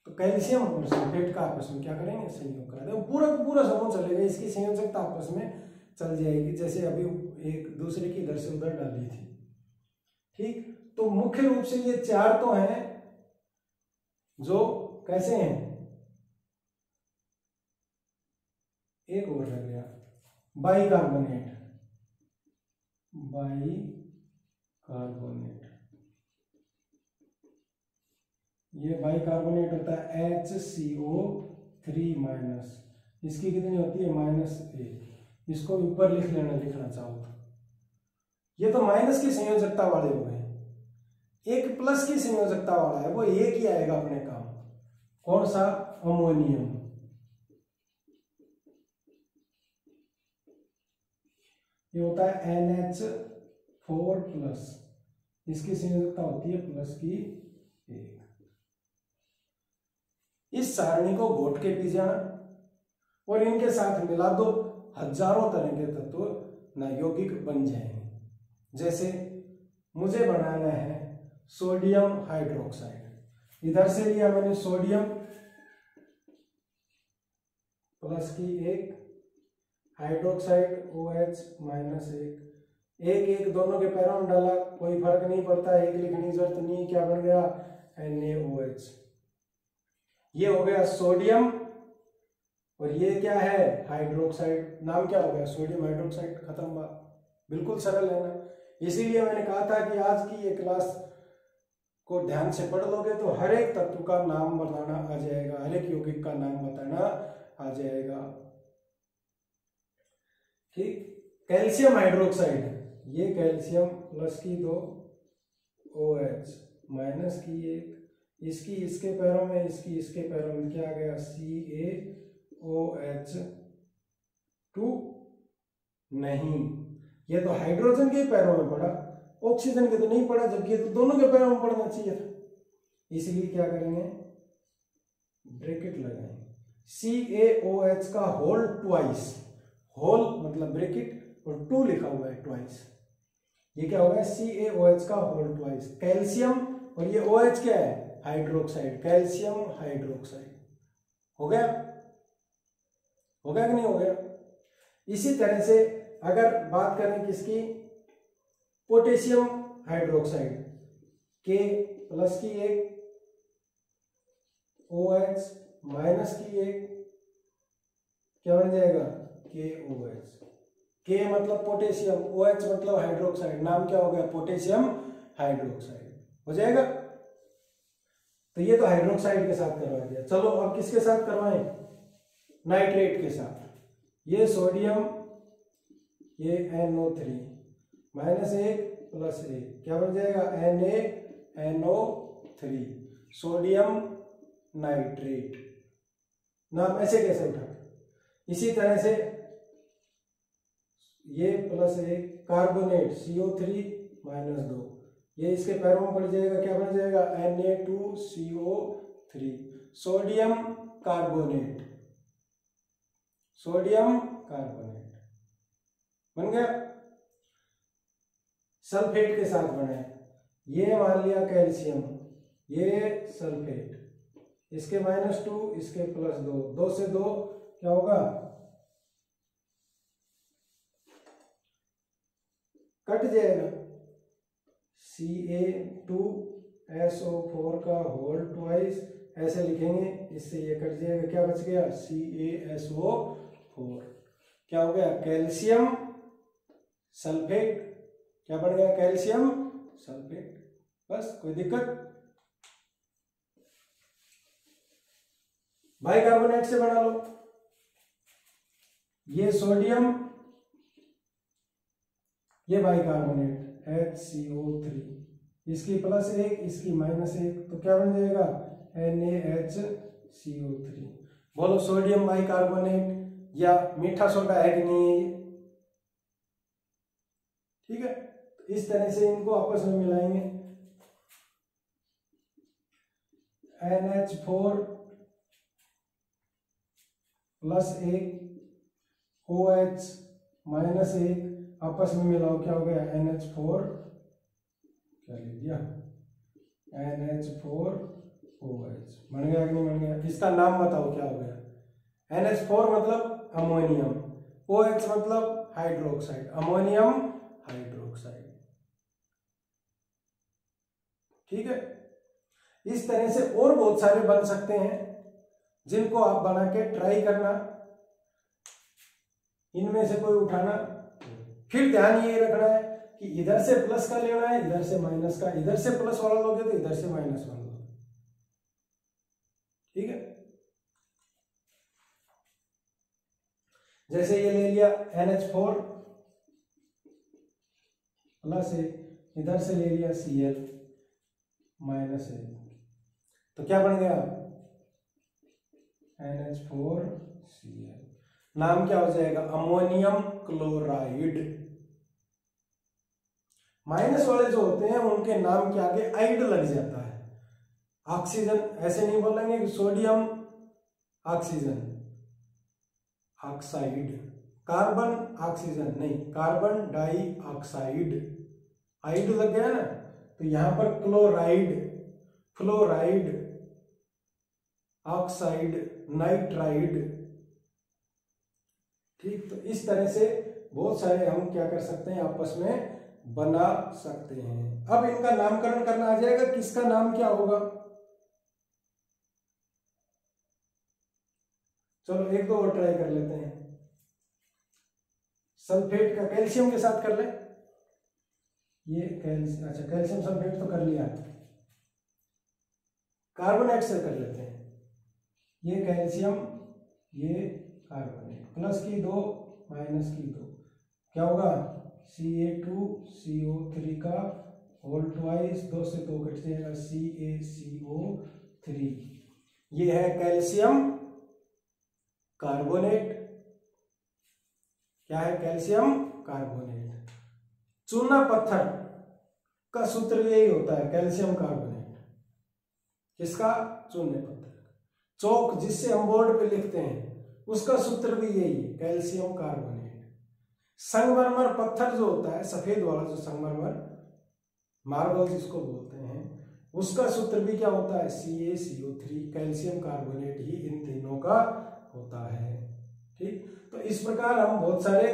तो कैल्शियम और सल्फेट का आपस में क्या करेंगे, संयोग करा देंगे, पूरा का पूरा समूह चलेगा, इसकी संयोजकता आपस में चल जाएगी। जैसे अभी एक दूसरे की इधर से उधर डाली थी। ठीक, तो मुख्य रूप से ये 4 तो हैं जो कैसे हैं, एक और रह गया बाइकार्बोनेट। ये बाइकार्बोनेट होता है HCO3-। इसकी कितनी होती है, -1। इसको ऊपर लिख लेना, लिखना चाहो तो। ये तो माइनस की संयोजकता वाले हो गए, एक प्लस की संयोजकता वाला है, वो एक ही आएगा अपने काम। कौन सा? अमोनियम। ये होता है NH4+, इसकी संयोजकता होती है प्लस की 1। इस सारणी को घोट के पी जाना और इनके साथ मिला दो, हजारों तरह के तत्व ना यौगिक बन जाएंगे। जैसे मुझे बनाना है सोडियम हाइड्रोक्साइड, इधर से लिया मैंने सोडियम प्लस की 1, हाइड्रोक्साइड OH-1, एक एक दोनों के पैरों में डाला, कोई फर्क नहीं पड़ता, एक लिखने की जरूरत नहीं। क्या बन गया? NaOH। ये हो गया सोडियम और ये क्या है? हाइड्रोक्साइड। नाम क्या हो गया? Sodium hydroxide. खत्म बात। बिल्कुल सरल है ना। इसीलिए मैंने कहा था कि आज की ये क्लास को ध्यान से पढ़ लोगे तो हर एक तत्व का नाम बताना आ जाएगा, हर एक यौगिक का नाम बताना आ जाएगा। ठीक। कैल्शियम हाइड्रोक्साइड, ये कैल्शियम प्लस की 2 OH माइनस की 1, इसकी इसके पैरों में, इसकी इसके पैरों में, क्या आ गया? CaOH2। नहीं, ये तो हाइड्रोजन के पैरों में पड़ा, ऑक्सीजन के तो नहीं पड़ा, जबकि तो दोनों के पैरों में पड़ना चाहिए था। इसलिए क्या करेंगे? ब्रैकेट लगाएंगे। CaOH का होल ट्वाइस, होल मतलब ब्रैकेट और 2 लिखा हुआ है ट्वाइस। ये क्या होगा? CaOH का होल ट्वाइस। कैल्शियम और ये OH क्या है? Hydroxide, calcium hydroxide. हो गया? हो गया कि नहीं हो गया? इसी तरह से अगर बात करें किसकी? पोटेशियम हाइड्रोक्साइड, K प्लस की 1, OH माइनस की 1, क्या बन जाएगा? KOH। K मतलब पोटेशियम, OH मतलब हाइड्रोक्साइड, नाम क्या हो गया? Potassium hydroxide. हो जाएगा? तो ये तो हाइड्रोक्साइड के साथ करवा दिया। चलो अब किसके साथ करवाएं? नाइट्रेट के साथ। ये सोडियम, ये NO3 माइनस 1 प्लस 1, क्या बन जाएगा? NaNO3, sodium nitrate. नाम ऐसे कैसे उठा? इसी तरह से ये प्लस 1 कार्बोनेट CO3 माइनस 2, ये इसके पैरों में पड़ जाएगा, क्या बन जाएगा? Na2CO3, sodium carbonate, sodium carbonate बन गया। सल्फेट के साथ बना है, ये मान लिया कैल्शियम, ये सल्फेट, इसके -2, इसके +2, 2 से 2 क्या होगा? कट जाएगा। Ca2SO4 का होल ट्वाइस ऐसे लिखेंगे, इससे ये कट जाएगा, क्या बच गया? CaSO4। क्या हो गया? Calcium sulphate. क्या बन गया? Calcium sulphate. बस, कोई दिक्कत? बाइकार्बोनेट से बना लो। ये सोडियम, ये बाइकार्बोनेट HCO3, इसकी +1, इसकी -1, तो क्या बन जाएगा? NaHCO3। बोलो सोडियम बाइकार्बोनेट या मीठा सोडा है कि नहीं है? ठीक है। इस तरह से इनको आपस में मिलाएंगे। NH4 +1 OH -1 आपस में मिलाओ, क्या हो गया? NH4, क्या लिख दिया? NH4OH। बन गया कि नहीं बन गया? इसका नाम बताओ क्या हो गया? NH4 मतलब अमोनियम, OH मतलब हाइड्रोक्साइड, अमोनियम हाइड्रोक्साइड। ठीक है। इस तरह से और बहुत सारे बन सकते हैं, जिनको आप बना के ट्राई करना, इनमें से कोई उठाना। फिर ध्यान ये रखना है कि इधर से प्लस का लेना है, इधर से माइनस का, इधर से प्लस वाला लोगे तो इधर से माइनस वाला लोगे। ठीक है। जैसे ये ले लिया NH4, प्लस ए, इधर से ले लिया Cl माइनस ए, तो क्या बन गया NH4Cl। नाम क्या हो जाएगा अमोनियम क्लोराइड। माइनस वाले जो होते हैं उनके नाम के आगे आइड लग जाता है। ऑक्सीजन ऐसे नहीं बोलेंगे कि sodium oxygen oxide, carbon oxygen नहीं, कार्बन डाई ऑक्साइड, आइड लग गया ना। तो यहां पर क्लोराइड, फ्लोराइड, ऑक्साइड, नाइट्राइड। ठीक, तो इस तरह से बहुत सारे हम क्या कर सकते हैं आपस में बना सकते हैं। अब इनका नामकरण करना आ जाएगा, किसका नाम क्या होगा। चलो एक दो और ट्राई कर लेते हैं। सल्फेट का कैल्शियम के साथ कर ले, ये कैल्शियम, अच्छा कैल्शियम सल्फेट तो कर लिया। कार्बोनेट से कर लेते हैं, ये कैल्शियम ये कार्बोनेट, प्लस की 2 माइनस की 2, क्या होगा Ca2CO3 का होल ट्वाइस, 2 से 2 कट जाएगा CaCO3। ये है कैल्शियम कार्बोनेट। क्या है कैल्शियम कार्बोनेट। चूना पत्थर का सूत्र यही होता है कैल्शियम कार्बोनेट। किसका, चूने पत्थर। चौक जिससे हम बोर्ड पे लिखते हैं उसका सूत्र भी यही है कैल्शियम कार्बोनेट। संगमरमर पत्थर जो होता है सफेद वाला, जो संगमरमर मार्बल जिसको बोलते हैं, उसका सूत्र भी क्या होता है CaCO3, कैल्शियम कार्बोनेट ही इन तीनों का होता है। ठीक, तो इस प्रकार हम बहुत सारे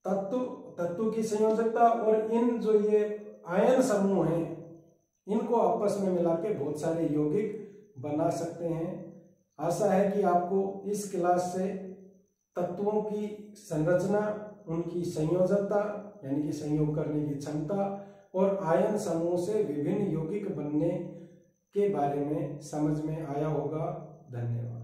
तत्व की संयोजकता और इन जो ये आयन समूह हैं इनको आपस में मिला के बहुत सारे यौगिक बना सकते हैं। आशा है कि आपको इस क्लास से तत्वों की संरचना, उनकी संयोजकता यानी कि संयोग करने की क्षमता और आयन समूह से विभिन्न यौगिक बनने के बारे में समझ में आया होगा। धन्यवाद।